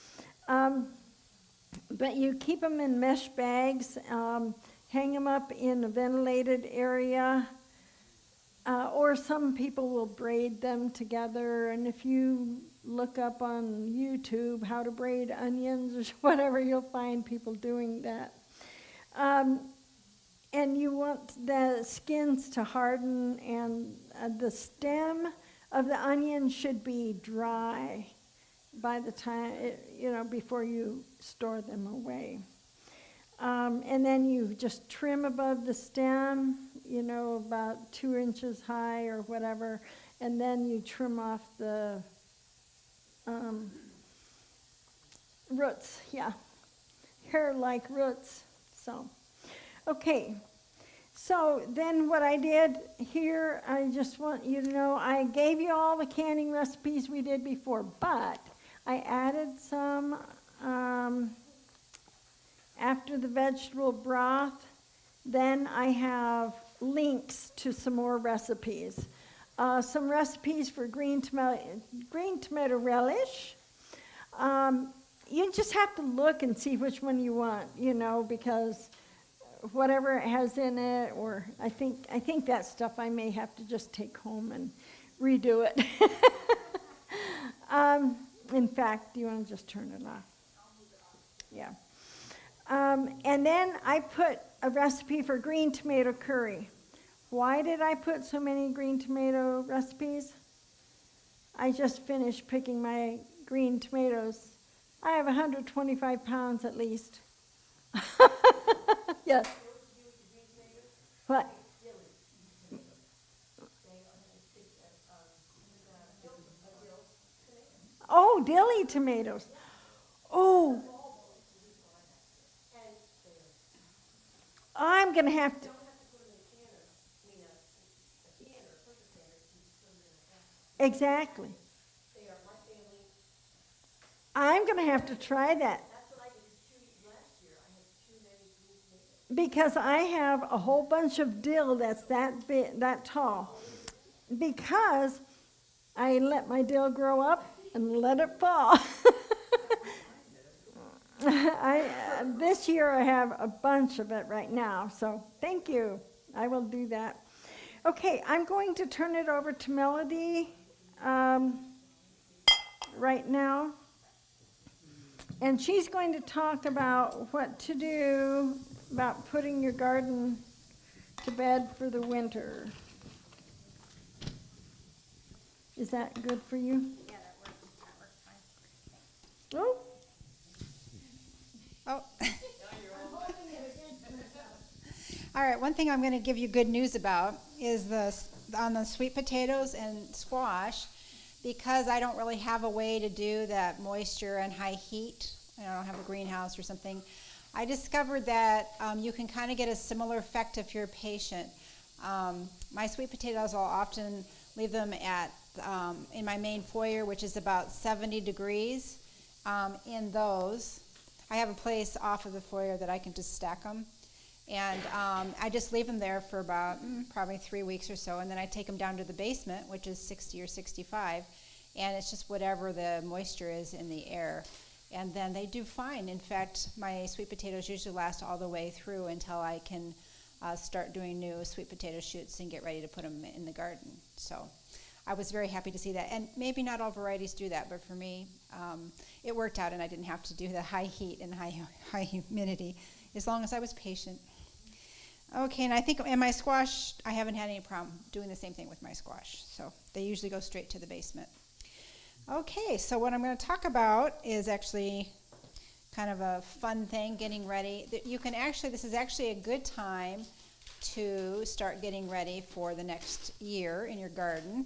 But you keep them in mesh bags, hang them up in a ventilated area, or some people will braid them together. And if you look up on YouTube how to braid onions or whatever, you'll find people doing that. And you want the skins to harden, and the stem of the onion should be dry by the time, before you store them away. And then you just trim above the stem, about 2 inches high or whatever, and then you trim off the roots, hair-like roots. So, okay. So then what I did here, I just want you to know, I gave you all the canning recipes we did before, but I added some after the vegetable broth. Then I have links to some more recipes. Some recipes for green tomato relish. You just have to look and see which one you want, because whatever it has in it, or I think that stuff I may have to just take home and redo it. In fact, do you want to just turn it off? Yeah. And then I put a recipe for green tomato curry. Why did I put so many green tomato recipes? I just finished picking my green tomatoes. I have 125 pounds at least. Yes. What? Oh, dilly tomatoes. Oh. I'm going to have to. Exactly. I'm going to have to try that. Because I have a whole bunch of dill that's that big, that tall. Because I let my dill grow up and let it fall. This year I have a bunch of it right now, so thank you. I will do that. Okay, I'm going to turn it over to Melody right now. And she's going to talk about what to do about putting your garden to bed for the winter. Is that good for you? Yeah, that works fine. Oh, Oh. Now you're all wet. All right, one thing I'm going to give you good news about is on the sweet potatoes and squash, because I don't really have a way to do that moisture and high heat. I don't have a greenhouse or something. I discovered that you can kind of get a similar effect if you're patient. My sweet potatoes, I'll often leave them at in my main foyer, which is about 70 degrees. In those, I have a place off of the foyer that I can just stack them. And I just leave them there for about probably 3 weeks or so, and then I take them down to the basement, which is 60 or 65, and it's just whatever the moisture is in the air. And then they do fine. In fact, my sweet potatoes usually last all the way through until I can start doing new sweet potato shoots and get ready to put them in the garden. So I was very happy to see that. And maybe not all varieties do that, but for me, it worked out, and I didn't have to do the high heat and high humidity as long as I was patient. Okay, and I think in my squash, I haven't had any problem doing the same thing with my squash. So they usually go straight to the basement. Okay, so what I'm going to talk about is actually kind of a fun thing, getting ready. This is actually a good time to start getting ready for the next year in your garden.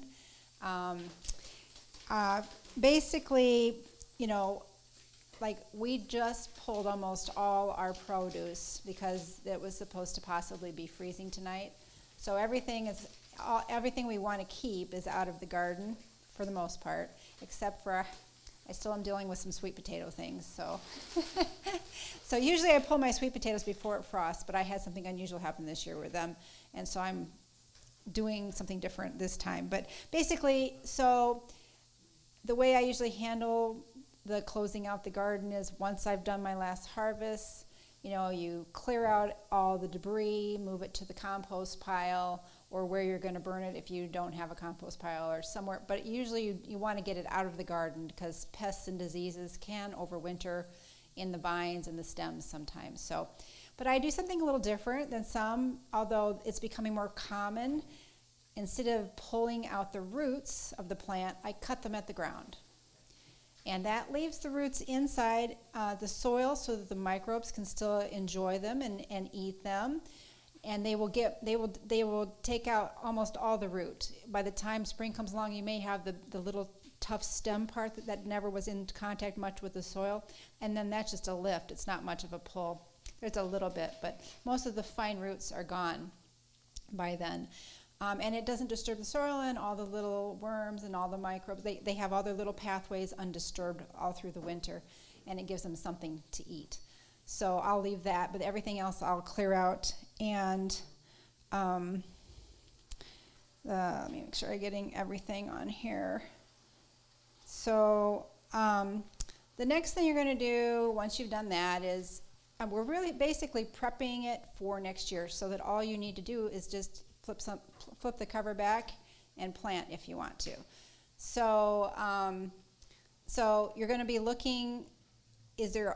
Basically, like we just pulled almost all our produce because it was supposed to possibly be freezing tonight. So everything we want to keep is out of the garden for the most part, except for I still am dealing with some sweet potato things. So, so usually I pull my sweet potatoes before it frosts, but I had something unusual happen this year with them, and so I'm doing something different this time. But basically, so the way I usually handle the closing out the garden is once I've done my last harvest, you clear out all the debris, move it to the compost pile, or where you're going to burn it if you don't have a compost pile or somewhere. But usually you want to get it out of the garden because pests and diseases can overwinter in the vines and the stems sometimes. So, but I do something a little different than some, although it's becoming more common. Instead of pulling out the roots of the plant, I cut them at the ground. And that leaves the roots inside the soil so that the microbes can still enjoy them and eat them. And they will take out almost all the root. By the time spring comes along, you may have the little tough stem part that never was in contact much with the soil. And then that's just a lift. It's not much of a pull. There's a little bit, but most of the fine roots are gone by then. And it doesn't disturb the soil, and all the little worms and all the microbes, they have all their little pathways undisturbed all through the winter, and it gives them something to eat. So I'll leave that, but everything else I'll clear out. And let me make sure I'm getting everything on here. So the next thing you're going to do once you've done that is we're really basically prepping it for next year, so that all you need to do is just flip the cover back and plant if you want to. So so you're going to be looking,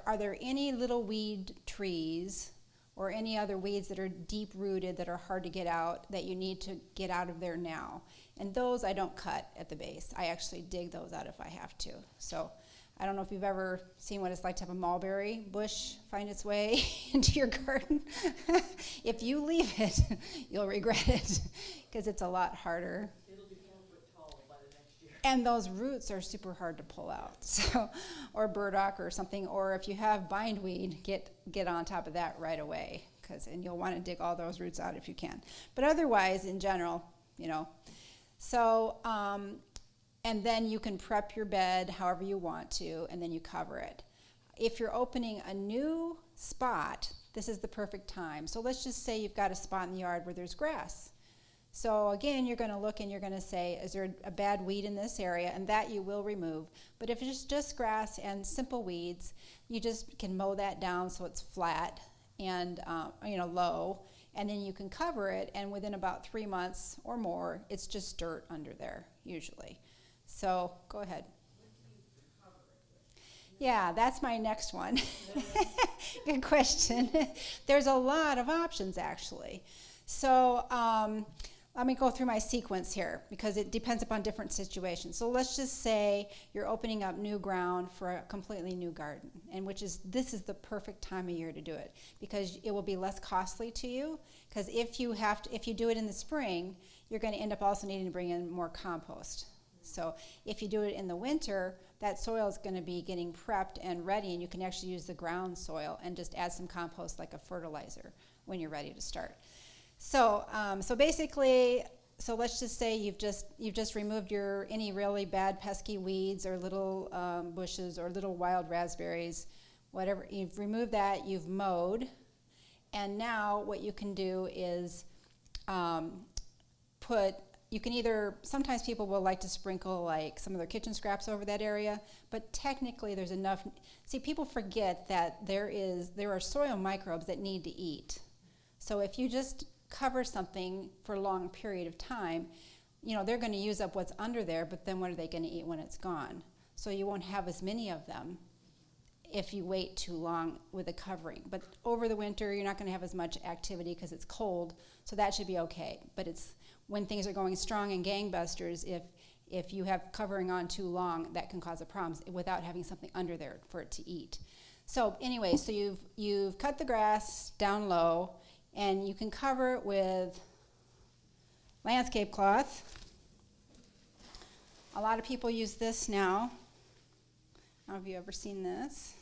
are there any little weed trees or any other weeds that are deep rooted that are hard to get out that you need to get out of there now? And those I don't cut at the base. I actually dig those out if I have to. So I don't know if you've ever seen what it's like to have a mulberry bush find its way into your garden. If you leave it, you'll regret it because it's a lot harder. It'll be 4 foot tall by the next year. And those roots are super hard to pull out. So, or burdock or something, or if you have bindweed, get on top of that right away, and you'll want to dig all those roots out if you can. But otherwise, in general, So, and then you can prep your bed however you want to, and then you cover it. If you're opening a new spot, this is the perfect time. So let's just say you've got a spot in the yard where there's grass. So again, you're going to look and you're going to say, is there a bad weed in this area? And that you will remove. But if it's just grass and simple weeds, you just can mow that down so it's flat and low. And then you can cover it, and within about 3 months or more, it's just dirt under there, usually. So, go ahead. Yeah, that's my next one. Good question. There's a lot of options, actually. So, let me go through my sequence here because it depends upon different situations. So let's just say you're opening up new ground for a completely new garden, and this is the perfect time of year to do it because it will be less costly to you. Because if you do it in the spring, you're going to end up also needing to bring in more compost. So if you do it in the winter, that soil is going to be getting prepped and ready, and you can actually use the ground soil and just add some compost like a fertilizer when you're ready to start. So basically, let's just say you've just removed any really bad pesky weeds or little bushes or little wild raspberries, whatever. You've removed that. You've mowed, and now what you can do is you can sometimes people will like to sprinkle like some of their kitchen scraps over that area, but technically there's enough. See, people forget that there are soil microbes that need to eat. So if you just cover something for a long period of time, they're going to use up what's under there, but then what are they going to eat when it's gone? So you won't have as many of them if you wait too long with a covering. But over the winter, you're not going to have as much activity because it's cold, so that should be okay. But it's when things are going strong and gangbusters, if you have covering on too long, that can cause a problem without having something under there for it to eat. So anyway, so you've cut the grass down low, and you can cover it with landscape cloth. A lot of people use this now. I don't know if you've ever seen this.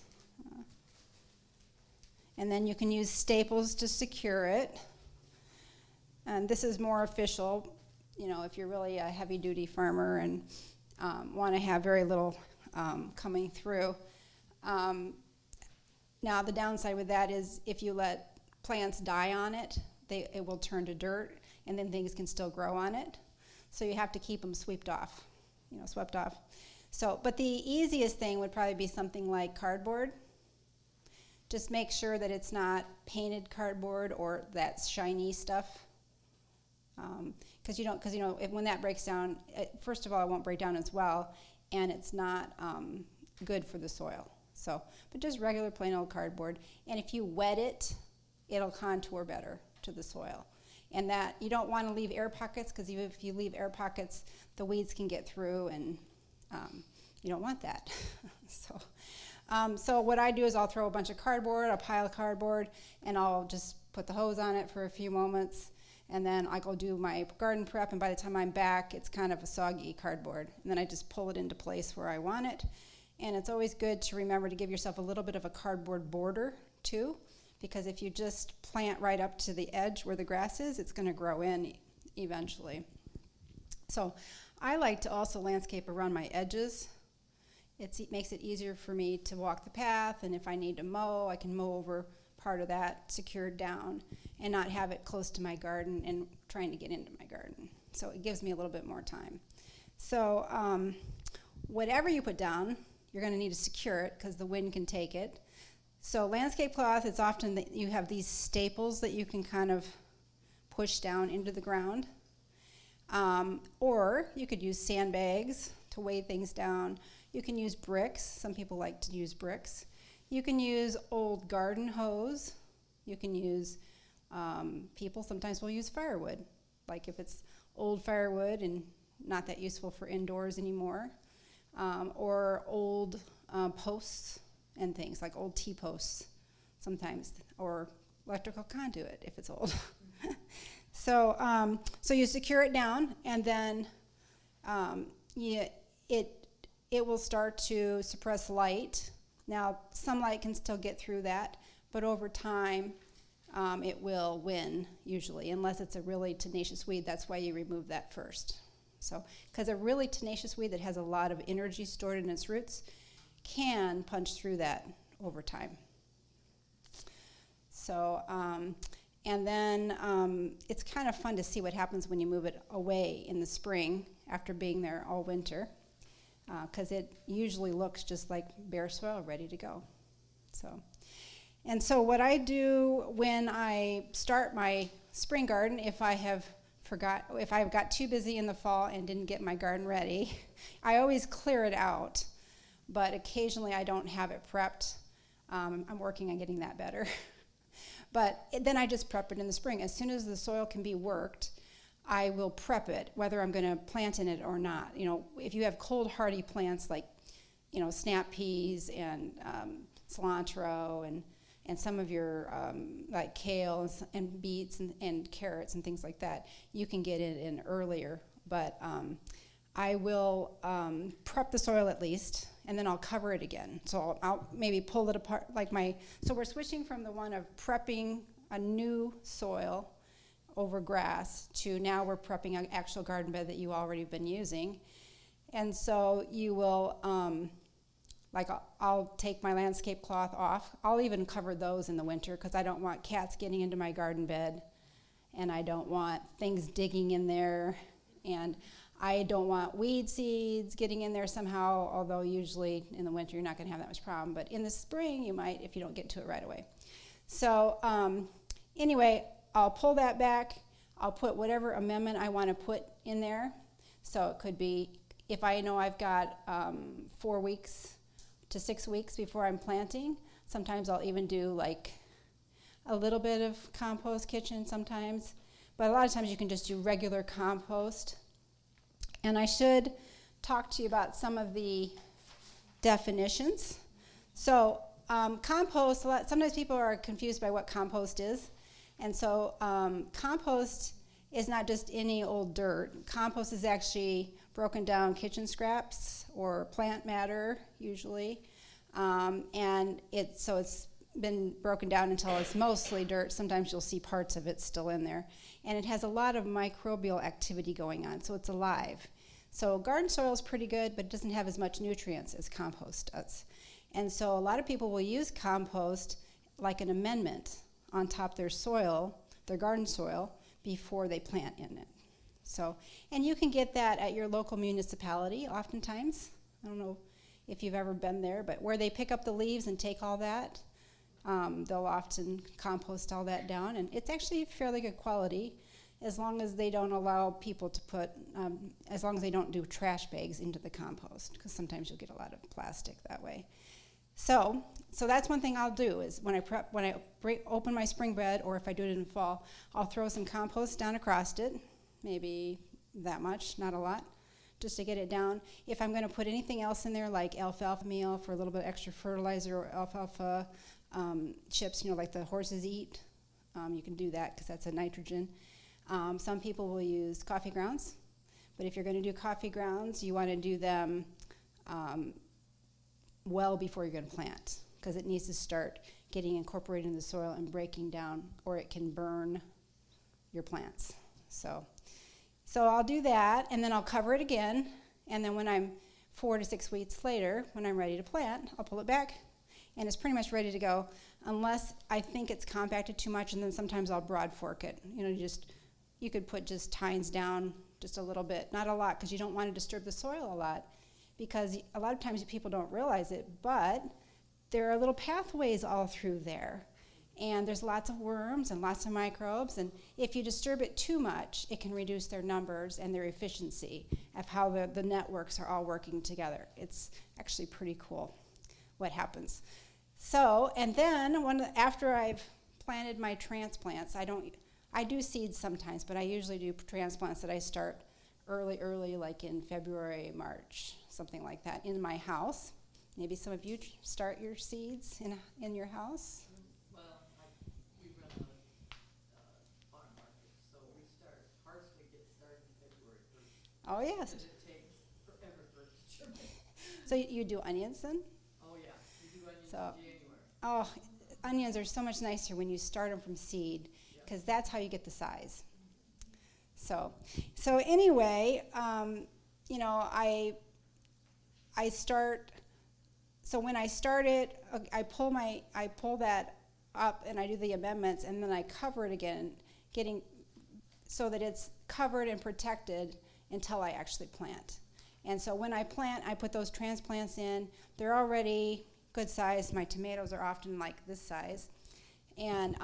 And then you can use staples to secure it. And this is more official, if you're really a heavy-duty farmer and want to have very little coming through. Now, the downside with that is if you let plants die on it, it will turn to dirt, and then things can still grow on it. So you have to keep them swept off. So, but the easiest thing would probably be something like cardboard. Just make sure that it's not painted cardboard or that shiny stuff. Because when that breaks down, first of all, it won't break down as well, and it's not good for the soil. So, but just regular plain old cardboard. And if you wet it, it'll contour better to the soil. And that you don't want to leave air pockets, because if you leave air pockets, the weeds can get through, and you don't want that. So what I do is I'll throw a bunch of cardboard, a pile of cardboard, and I'll just put the hose on it for a few moments, and then I go do my garden prep, and by the time I'm back, it's kind of a soggy cardboard. And then I just pull it into place where I want it. And it's always good to remember to give yourself a little bit of a cardboard border, too, because if you just plant right up to the edge where the grass is, it's going to grow in eventually. So I like to also landscape around my edges. It makes it easier for me to walk the path, and if I need to mow, I can mow over part of that secured down and not have it close to my garden and trying to get into my garden. So it gives me a little bit more time. So whatever you put down, you're going to need to secure it because the wind can take it. So landscape cloth, it's often that you have these staples that you can kind of push down into the ground. Or you could use sandbags to weigh things down. You can use bricks. Some people like to use bricks. You can use old garden hose. You can use, people sometimes will use firewood, like if it's old firewood and not that useful for indoors anymore, or old posts and things, like old T-posts sometimes, or electrical conduit if it's old. So you secure it down, and then it will start to suppress light. Now, some light can still get through that, but over time, it will win, usually, unless it's a really tenacious weed. That's why you remove that first. So, because a really tenacious weed that has a lot of energy stored in its roots can punch through that over time. So, and then it's kind of fun to see what happens when you move it away in the spring after being there all winter, because it usually looks just like bare soil ready to go. So what I do when I start my spring garden, if I've got too busy in the fall and didn't get my garden ready, I always clear it out, but occasionally I don't have it prepped. I'm working on getting that better. But then I just prep it in the spring. As soon as the soil can be worked, I will prep it, whether I'm going to plant in it or not. You know, if you have cold hardy plants like, you know, snap peas and cilantro and some of your like kale and beets and carrots and things like that, you can get it in earlier. But I will prep the soil at least, and then I'll cover it again. So I'll maybe pull it apart, so we're switching from the one of prepping a new soil over grass to now we're prepping an actual garden bed that you already been using. And so you will, I'll take my landscape cloth off. I'll even cover those in the winter because I don't want cats getting into my garden bed, and I don't want things digging in there, and I don't want weed seeds getting in there somehow, although usually in the winter you're not going to have that much problem, but in the spring you might if you don't get to it right away. So anyway, I'll pull that back. I'll put whatever amendment I want to put in there. So it could be, if I know I've got 4 weeks to 6 weeks before I'm planting, sometimes I'll even do like a little bit of compost kitchen sometimes, but a lot of times you can just do regular compost. And I should talk to you about some of the definitions. So compost, sometimes people are confused by what compost is. And so compost is not just any old dirt. Compost is actually broken down kitchen scraps or plant matter, usually. And it's been broken down until it's mostly dirt. Sometimes you'll see parts of it still in there. And it has a lot of microbial activity going on, so it's alive. So garden soil is pretty good, but it doesn't have as much nutrients as compost does. And so a lot of people will use compost like an amendment on top of their soil, their garden soil, before they plant in it. So, and you can get that at your local municipality oftentimes. I don't know if you've ever been there, but where they pick up the leaves and take all that, they'll often compost all that down, and it's actually fairly good quality as long as they don't allow people to put, as long as they don't do trash bags into the compost, because sometimes you'll get a lot of plastic that way. So that's one thing I'll do is when I open my spring bed, or if I do it in the fall, I'll throw some compost down across it, maybe that much, not a lot, just to get it down. If I'm going to put anything else in there, like alfalfa meal for a little bit extra fertilizer, or alfalfa chips, you know, like the horses eat, you can do that because that's a nitrogen. Some people will use coffee grounds, but if you're going to do coffee grounds, you want to do them well before you're going to plant, because it needs to start getting incorporated in the soil and breaking down, or it can burn your plants. So I'll do that, and then I'll cover it again, and then when I'm 4 to 6 weeks later, when I'm ready to plant, I'll pull it back, and it's pretty much ready to go, unless I think it's compacted too much, and then sometimes I'll broad fork it. You know, you could put just tines down just a little bit, not a lot, because you don't want to disturb the soil a lot, because a lot of times people don't realize it, but there are little pathways all through there, and there's lots of worms and lots of microbes, and if you disturb it too much, it can reduce their numbers and their efficiency of how the networks are all working together. It's actually pretty cool what happens. So, and then after I've planted my transplants, I do seeds sometimes, but I usually do transplants that I start early, like in February, March, something like that, in my house. Maybe some of you start your seeds in your house. Well, we run a farm market, so harvesting gets started in February 1st. Oh, yes. And it takes forever for it to germinate. So you do onions then? Oh, yeah, we do onions So- in January. Oh, onions are so much nicer when you start them from seed, because that's how you get the size. So anyway, you know, I start. So when I start it, I pull that up and I do the amendments, and then I cover it again, getting so that it's covered and protected until I actually plant. And so when I plant, I put those transplants in. They're already good size. My tomatoes are often like this size. And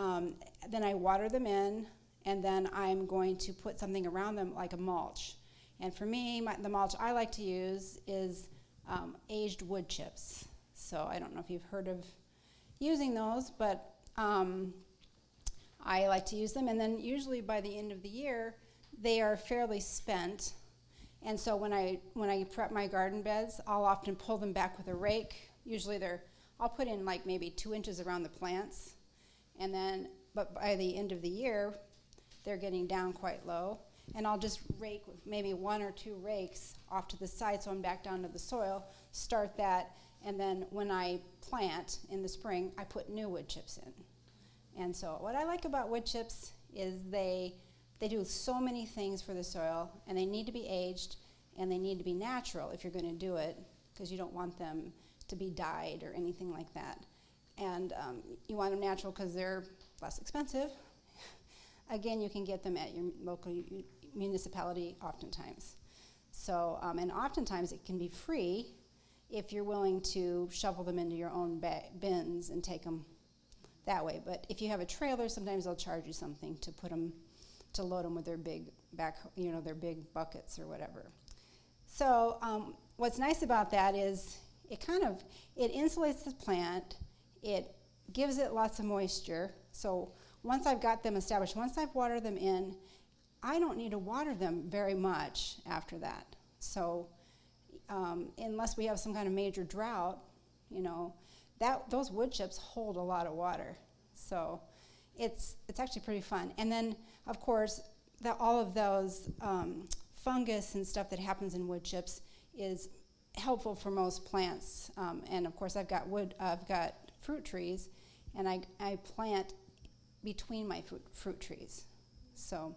then I water them in, and then I'm going to put something around them like a mulch. And for me, the mulch I like to use is aged wood chips. So I don't know if you've heard of using those, but I like to use them. And then usually by the end of the year, they are fairly spent. And so when I prep my garden beds, I'll often pull them back with a rake. Usually I'll put in like maybe 2 inches around the plants. And then, but by the end of the year, they're getting down quite low. And I'll just rake with maybe 1 or 2 rakes off to the side so I'm back down to the soil, start that, and then when I plant in the spring, I put new wood chips in. And so what I like about wood chips is they do so many things for the soil, and they need to be aged, and they need to be natural if you're going to do it, because you don't want them to be dyed or anything like that. And you want them natural because they're less expensive. Again, you can get them at your local municipality oftentimes. So, and oftentimes it can be free if you're willing to shovel them into your own bins and take them that way. But if you have a trailer, sometimes they'll charge you something to put them, to load them with their big their big buckets or whatever. So what's nice about that is it insulates the plant. It gives it lots of moisture. So once I've got them established, once I've watered them in, I don't need to water them very much after that. So unless we have some kind of major drought, those wood chips hold a lot of water. So it's actually pretty fun. And then, of course, all of those fungus and stuff that happens in wood chips is helpful for most plants. And of course, I've got fruit trees, and I plant between my fruit trees. So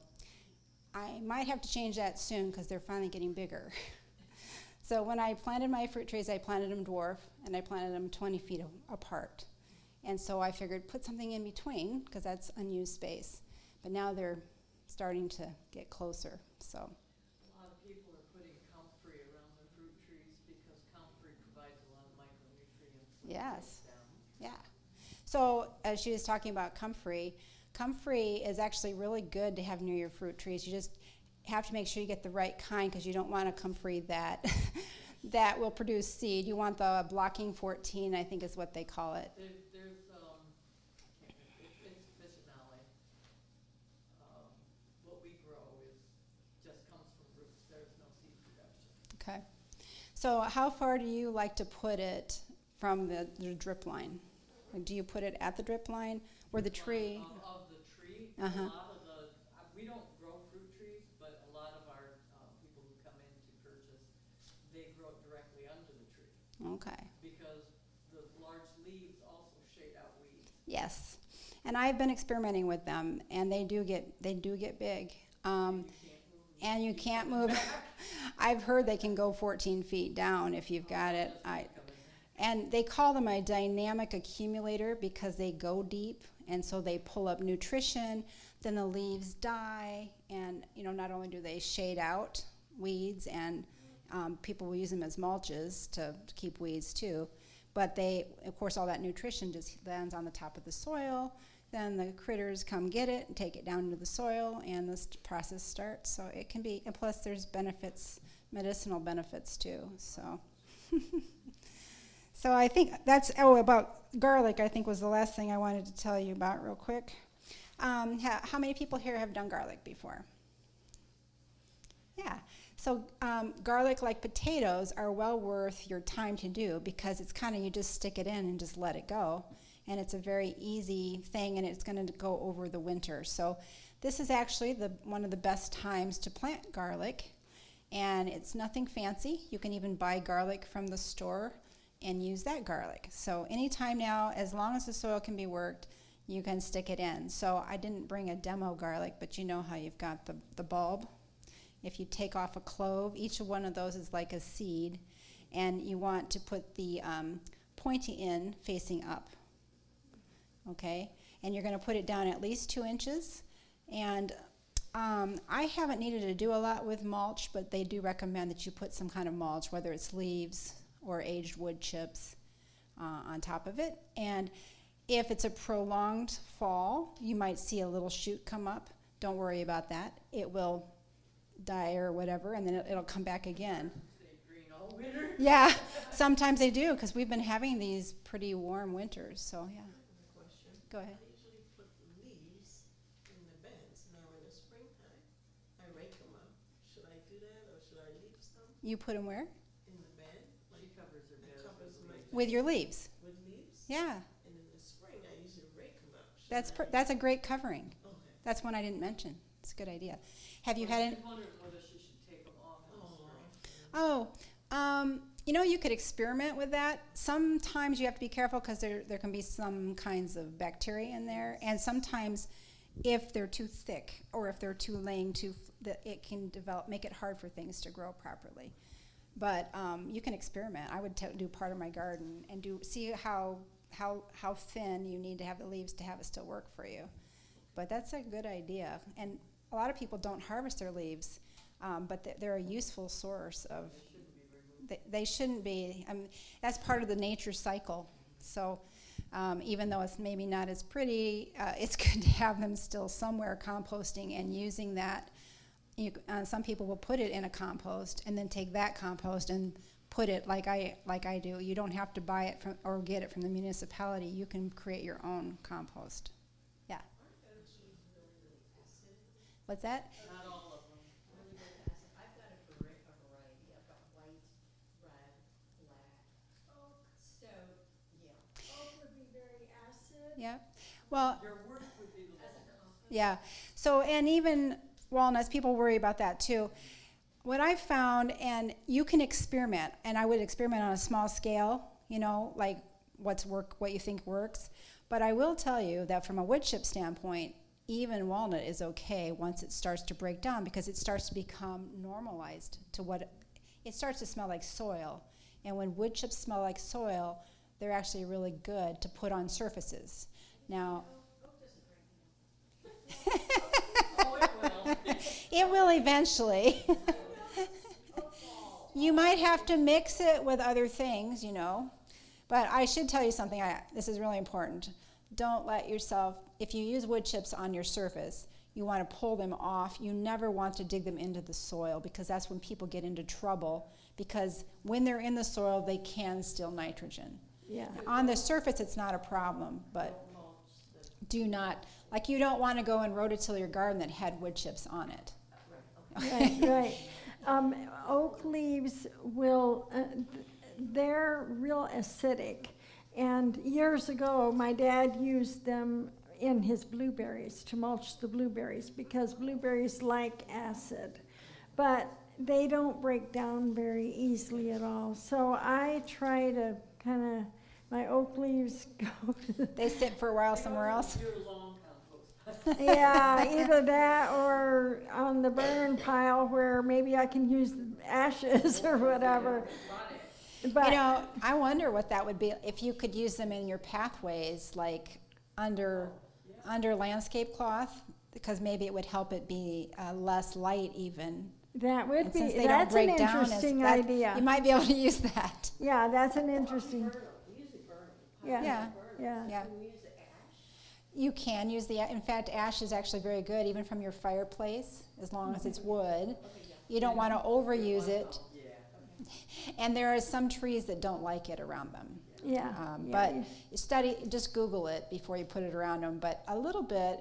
I might have to change that soon because they're finally getting bigger. So when I planted my fruit trees, I planted them dwarf, and I planted them 20 feet apart. And so I figured put something in between because that's unused space. But now they're starting to get closer. So A lot of people are putting comfrey around their fruit trees because comfrey provides a lot of micronutrients. yes, yeah. So as she was talking about comfrey is actually really good to have near your fruit trees. You just have to make sure you get the right kind because you don't want a comfrey that that will produce seed. You want the blocking 14, I think is what they call it. There's it's Fissionale. What we grow just comes from roots. There's no seed production. Okay. So how far do you like to put it from the drip line? Like, do you put it at the drip line or the tree? Of the tree, Uh-huh. a lot of we don't grow fruit trees, but a lot of our people who come in to purchase, they grow it directly under the tree. Okay. Because the large leaves also shade out weeds. Yes. And I've been experimenting with them, and they do get big. And you can't move. I've heard they can go 14 feet down if you've got it. And they call them a dynamic accumulator because they go deep, and so they pull up nutrition. Then the leaves die, and not only do they shade out weeds, and people will use them as mulches to keep weeds too, but of course, all that nutrition just lands on the top of the soil. Then the critters come get it and take it down into the soil, and this process starts. So it can be, and plus there's medicinal benefits too. So, so I think that's about garlic. I think was the last thing I wanted to tell you about real quick. How many people here have done garlic before? Yeah. So garlic, like potatoes, are well worth your time to do because it's you just stick it in and just let it go. And it's a very easy thing, and it's going to go over the winter. So this is actually one of the best times to plant garlic. And it's nothing fancy. You can even buy garlic from the store and use that garlic. So anytime now, as long as the soil can be worked, you can stick it in. So I didn't bring a demo garlic, but you know how you've got the bulb. If you take off a clove, each one of those is like a seed, and you want to put the pointy end facing up. Okay, and you're going to put it down at least 2 inches. And I haven't needed to do a lot with mulch, but they do recommend that you put some kind of mulch, whether it's leaves or aged wood chips on top of it. And if it's a prolonged fall, you might see a little shoot come up. Don't worry about that. It will die or whatever, and then it'll come back again. Stay green all winter. Yeah, sometimes they do, because we've been having these pretty warm winters. So yeah. Question. Go ahead. I usually put the leaves in the beds. Now in the springtime, I rake should I leave some You put them where? in the bed? Like, She covers her it bed covers my bed With your leaves. with leaves? Yeah, And in the spring, I usually rake them up. Should I- that's a great covering. Okay. That's one I didn't mention. It's a good idea. Have you had any? I was wondering whether she should take them off in the spring. Oh, you know, you could experiment with that. Sometimes you have to be careful because there can be some kinds of bacteria in there, and sometimes if they're too thick or if they're too that it can make it hard for things to grow properly. But you can experiment. I would do part of my garden and see how thin you need to have the leaves to have it still work for you. But that's a good idea. And a lot of people don't harvest their leaves, but they're a useful source of. They shouldn't be. That's part of the nature cycle. So even though it's maybe not as pretty, it's good to have them still somewhere composting and using that. Some people will put it in a compost and then take that compost and put it like I do. You don't have to buy it from or get it from the municipality. You can create your own compost. Yeah. What's that? Not all of them. Really good acid. I've got a variety. I've got white, red, black. So, yeah. Oak would be very acid. Yeah. Well, Your worst would be the walnuts. yeah. So, and even walnuts, people worry about that too. What I've found, and you can experiment, and I would experiment on a small scale, you know, like what you think works. But I will tell you that from a wood chip standpoint, even walnut is okay once it starts to break down because it starts to become normalized to what it starts to smell like soil. And when wood chips smell like soil, they're actually really good to put on surfaces. Now, Oh, it will. it will eventually. You might have to mix it with other things, you know. But I should tell you something. This is really important. Don't let yourself, if you use wood chips on your surface, you want to pull them off. You never want to dig them into the soil because that's when people get into trouble because when they're in the soil, they can steal nitrogen. Yeah. On the surface, it's not a problem, but do not, like you don't want to go and rototill your garden that had wood chips on it. Right, right. Oak leaves they're real acidic. And years ago, my dad used them in his blueberries to mulch the blueberries because blueberries like acid. But they don't break down very easily at all. So I try to my oak leaves go to They sit for a while somewhere else. Year-long compost. yeah, either that or on the burn pile where maybe I can use the ashes or whatever. But You know, I wonder what that would be if you could use them in your pathways, like under landscape cloth, because maybe it would help it be less light even. that would And since be, they don't that's an break down interesting as, idea. you might be able to use that. Yeah, that's an interesting, We usually burn them. yeah, Yeah. yeah. Yeah. Can we use the ash? You can use in fact, ash is actually very good, even from your fireplace, as long as it's wood. You don't want to overuse it. Yeah. And there are some trees that don't like it around them. Yeah. But just Google it before you put it around them. But a little bit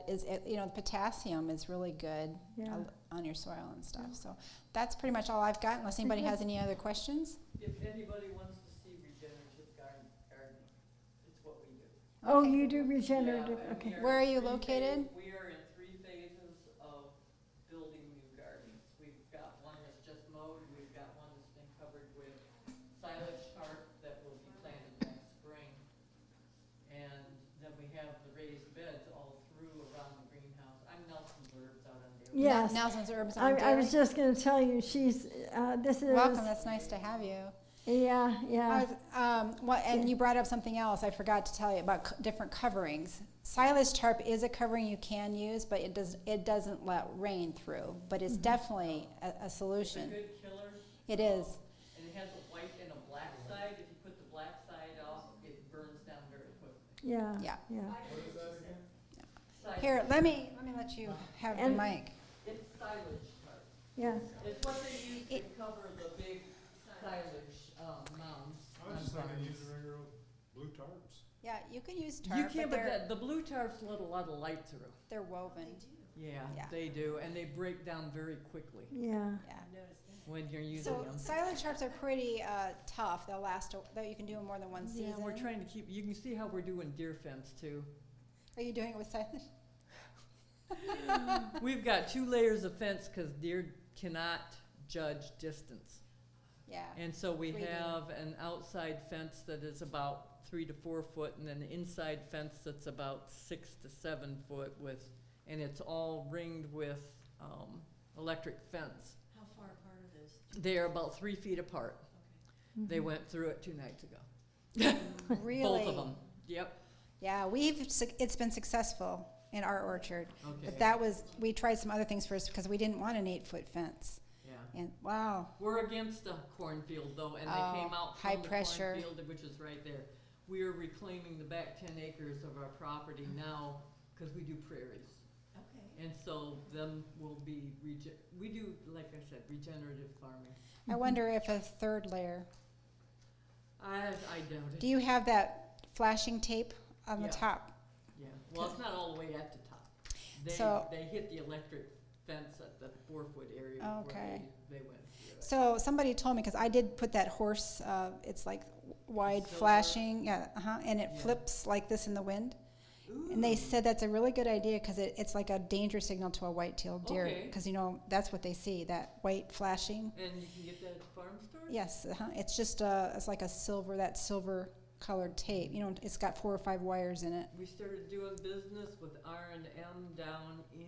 potassium is really good Yeah. On your soil and stuff. So that's pretty much all I've got, unless anybody has any other questions. If anybody wants to see regenerative gardening, it's what we do. Oh, Okay. you do regenerative, Yeah, and okay. we Where are you in 3 located? We are in 3 phases of building new gardens. We've got one that's just mowed, we've got one that's been covered with silage tarp that will be planted next spring. And then we have the raised beds all through around the greenhouse. I'm Nelson's Herbs out on Dale. Yes. Nelson's Herbs on I was Dairy. just gonna tell you, this is. Welcome, that's nice to have you. Yeah, yeah. And you brought up something else I forgot to tell you about different coverings. Silage tarp is a covering you can use, but it doesn't let rain through. But it's definitely a It's a solution. good killer. It is. And it has a white and a black side. If you put the black side off, it burns down very quickly. Yeah, Yeah. yeah. What is that again? Silage. Here, let me let you have the And- mic. It's silage tarp. Yeah. It's what they use to cover the big silage mounds. I was just thinking using regular old blue tarps. Yeah, you can use tarp, You can, but but the blue tarps let a lot of light through. they're woven. Yeah, Yeah. they do, and they break down very quickly. Yeah. Yeah. I've noticed that. when you're using So them. silage sharps are pretty tough. They'll last. That you can do them more than one season. Yeah, we're trying to keep, you can see how we're doing deer fence too. Are you doing it with silage? We've got 2 layers of fence because deer cannot judge distance. Yeah. And so we 3D. have an outside fence that is about 3 to 4 foot, and then an inside fence that's about 6 to 7 foot with, and it's all ringed with electric fence. How far apart are those? They are about 3 feet apart. Mm-hmm. They went through it 2 nights ago. Really? Both of them. Yep. Yeah, it's been successful in our orchard, Okay. but that was we tried some other things first because we didn't want an 8-foot fence. Yeah. And wow, We're against the cornfield though, and Oh, they came out high from the pressure. cornfield, which is right there. We are reclaiming the back 10 acres of our property now because we do prairies. Okay. And so them will be, we do, like I said, regenerative farming. I wonder if a third layer. I doubt it. Do you have that flashing tape on Yeah. the top? Yeah, well, it's not all the way at the top. So- They hit the electric fence at the 4-foot area Okay. where they went through it. So somebody told me because I did put that horse. It's like wide Silver. flashing, yeah, and it Yeah. flips like this in the wind. And they Ooh. said that's a really good idea because it's like a danger signal to a white-tailed deer Okay. because that's what they see, that white flashing. And you can get that at the farm store? Yes, it's just it's like a silver colored tape. It's got 4 or 5 wires in it. We started doing business with R&M down in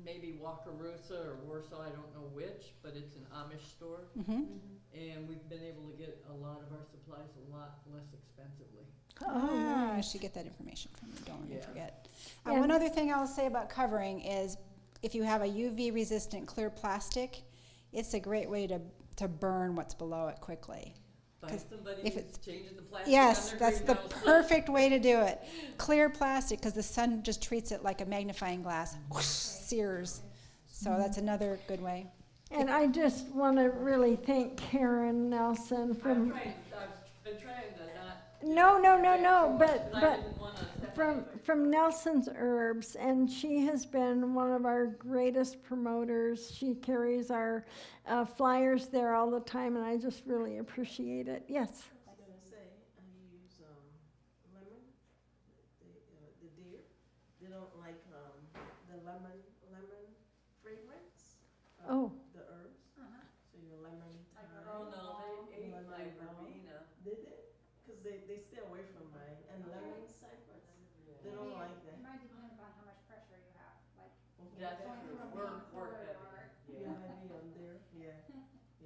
maybe Wakarusa or Warsaw, I don't know which, but it's an Amish store. Hmm. And we've been able to get a lot of our supplies a lot less expensively. Oh, I nice. should get that information from you. Don't let me Yeah. forget. Yeah. One other thing I'll say about covering is if you have a UV resistant clear plastic, it's a great way to burn what's below it quickly. Find 'Cause somebody if who's it's- changing the plastic on Yes, their that's the greenhouse. perfect way to do it. Clear plastic because the sun just treats it like a magnifying glass, sears. So that's another good way. And I just want to really thank Karen Nelson I've from, been trying to not. no, but I didn't wanna step from Nelson's Herbs, and she has been one of our greatest promoters. She carries our flyers there all the time, and I just really appreciate it. Yes. I was gonna say, I use, lemon, the deer, they don't like, the lemon fragrance. Oh. The herbs, so your lemon, thyme. Oh, no, they ate lemon my balm. verbena. Did they? Cause they stay away from mine, and lemon cypress, they don't like that. might depend upon how much pressure you have. Like That's Going true. from a We're main corridor. Yeah, heavy on there, yeah.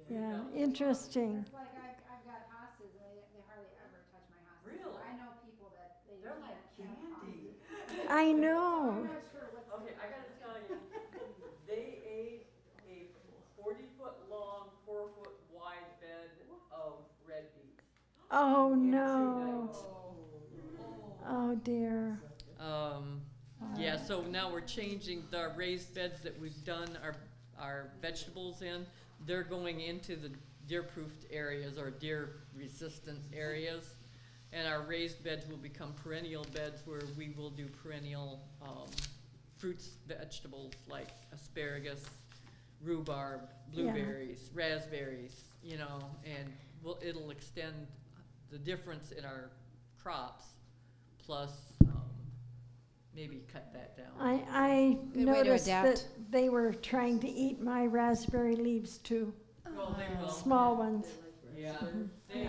Yeah, interesting. like I've got hostas and they hardly ever touch my hostas. Really? I know people that they They're like candy. I know. not sure what's Okay, I gotta tell you, they ate a 40-foot long, 4-foot wide bed of red beets. Oh, in 2 no. nights. Oh, dear. Yeah, so now we're changing the raised beds that we've done our vegetables in. They're going into the deer-proofed areas or deer-resistant areas. And our raised beds will become perennial beds where we will do perennial fruits, vegetables like asparagus, rhubarb, blueberries, raspberries, and it'll extend the difference in our crops, plus maybe cut that down. I Good way to noticed that adapt. they were trying to eat my raspberry leaves too, Well, they will. small ones. Yeah, they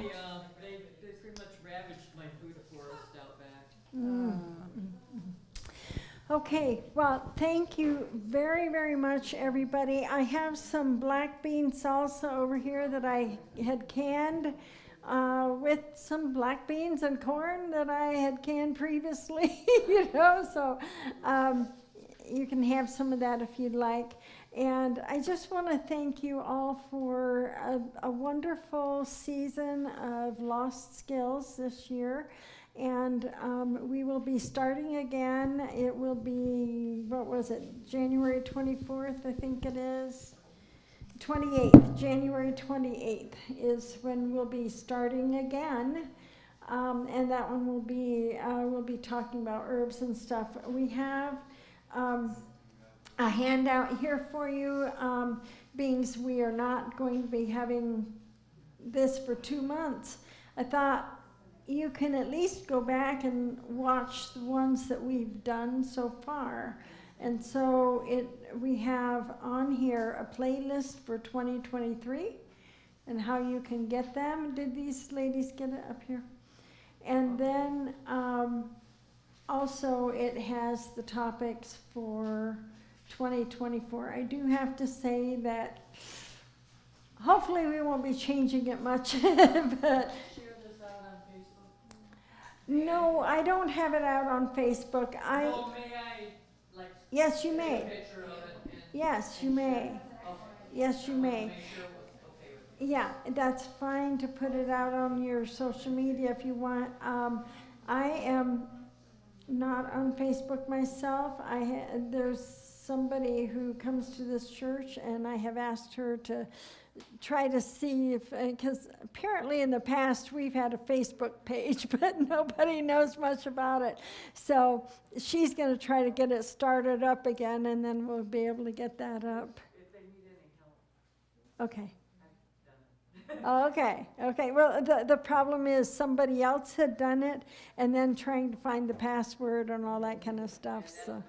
pretty much ravaged my food forest out back. Okay, well, thank you very, very much, everybody. I have some black bean salsa over here that I had canned with some black beans and corn that I had canned previously, so you can have some of that if you'd like. And I just want to thank you all for a wonderful season of Lost Skills this year. And we will be starting again. It will be, January 24th, I think it is. 28th, January 28th is when we'll be starting again. And that one will be, we'll be talking about herbs and stuff. We have a handout here for you. being we are not going to be having this for 2 months, I thought you can at least go back and watch the ones that we've done so far. And so we have on here a playlist for 2023 and how you can get them. Did these ladies get it up here? And then also it has the topics for 2024. I do have to say that hopefully we won't be changing it much, but Share this out on Facebook? no, I don't have it out on Facebook. Well, may I, like, Yes, you take a may. picture of it and? Yes, you and may. share it? Okay. Yes, you I wanted to may. make sure it was okay with you. Yeah, that's fine to put it out on your social media if you want. I am not on Facebook myself. There's somebody who comes to this church, and I have asked her to try to see if, because apparently in the past we've had a Facebook page, but nobody knows much about it. So she's going to try to get it started up again, and then we'll be able to get that up. If they need any help, Okay. I've done it. Okay. Well, the problem is somebody else had done it, and then trying to find the password and all that kind of stuff. So,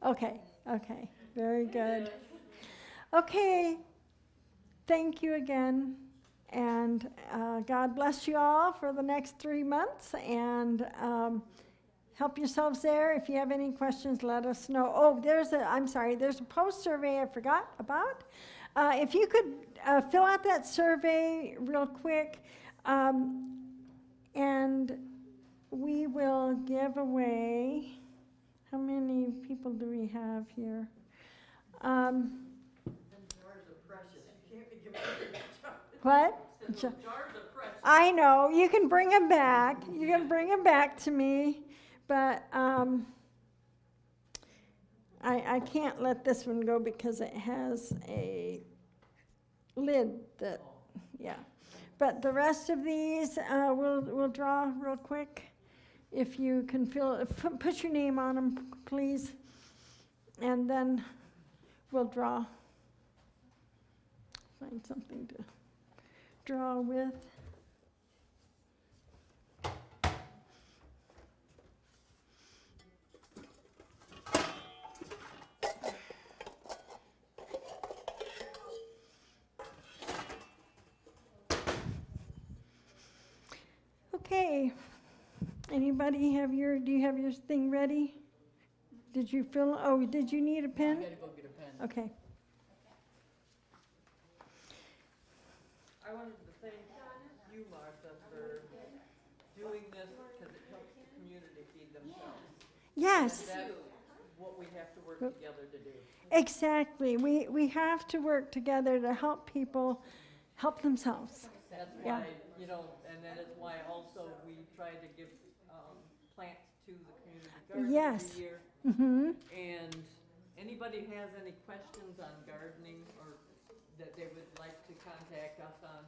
okay. Very good. Okay. Thank you again, and God bless you all for the next 3 months, and help yourselves there. If you have any questions, let us know. Oh, there's a post survey I forgot about. If you could fill out that survey real quick, and we will give away, how many people do we have here? What? Jars are precious. I know, you can bring them back. You can bring them back to me, but I can't let this one go because it has a lid that, yeah. But the rest of these we'll draw real quick. If you can put your name on them, please, and then we'll draw. Find something to draw with. Okay. Anybody do you have your thing ready? Did you did you need a pen? I gotta go get a pen. Okay. I wanted to thank you, Martha, for doing this because it helps the community feed themselves. Yes, That's what we have to work together to do. exactly. We have to work together to help people help themselves. That's Yeah. why, and that is why also we try to give plants to the community garden Yes. every year. Mm-hmm. And anybody has any questions on gardening or that they would like to contact us on,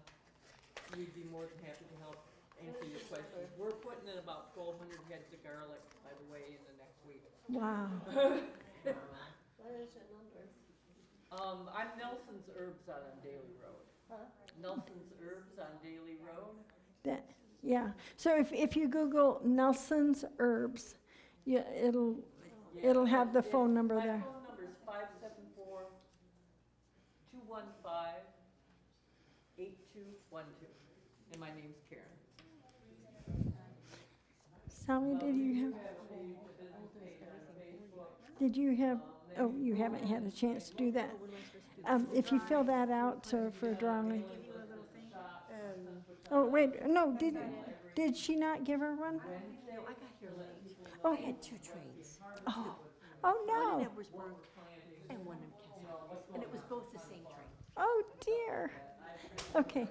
we'd be more than happy to help answer your questions. We're putting in about 1,200 heads of garlic, by the way, in the next week. Wow. What is your number? I'm Nelson's Herbs out on Daly Road. Huh? Nelson's Herbs on Daly Road. Yeah. So if you Google Nelson's Herbs, it'll have the phone number there. My phone number is 574-215-8212, and my name's Karen. Sally, you haven't had a chance to do that. If you fill that out, so for drawing. Oh, wait, no, did she not give her one? No, I got here late. Oh. I had 2 trains. Oh One in no. Edwardsburg and one in Castle. And it was both the same train. Oh dear. Okay,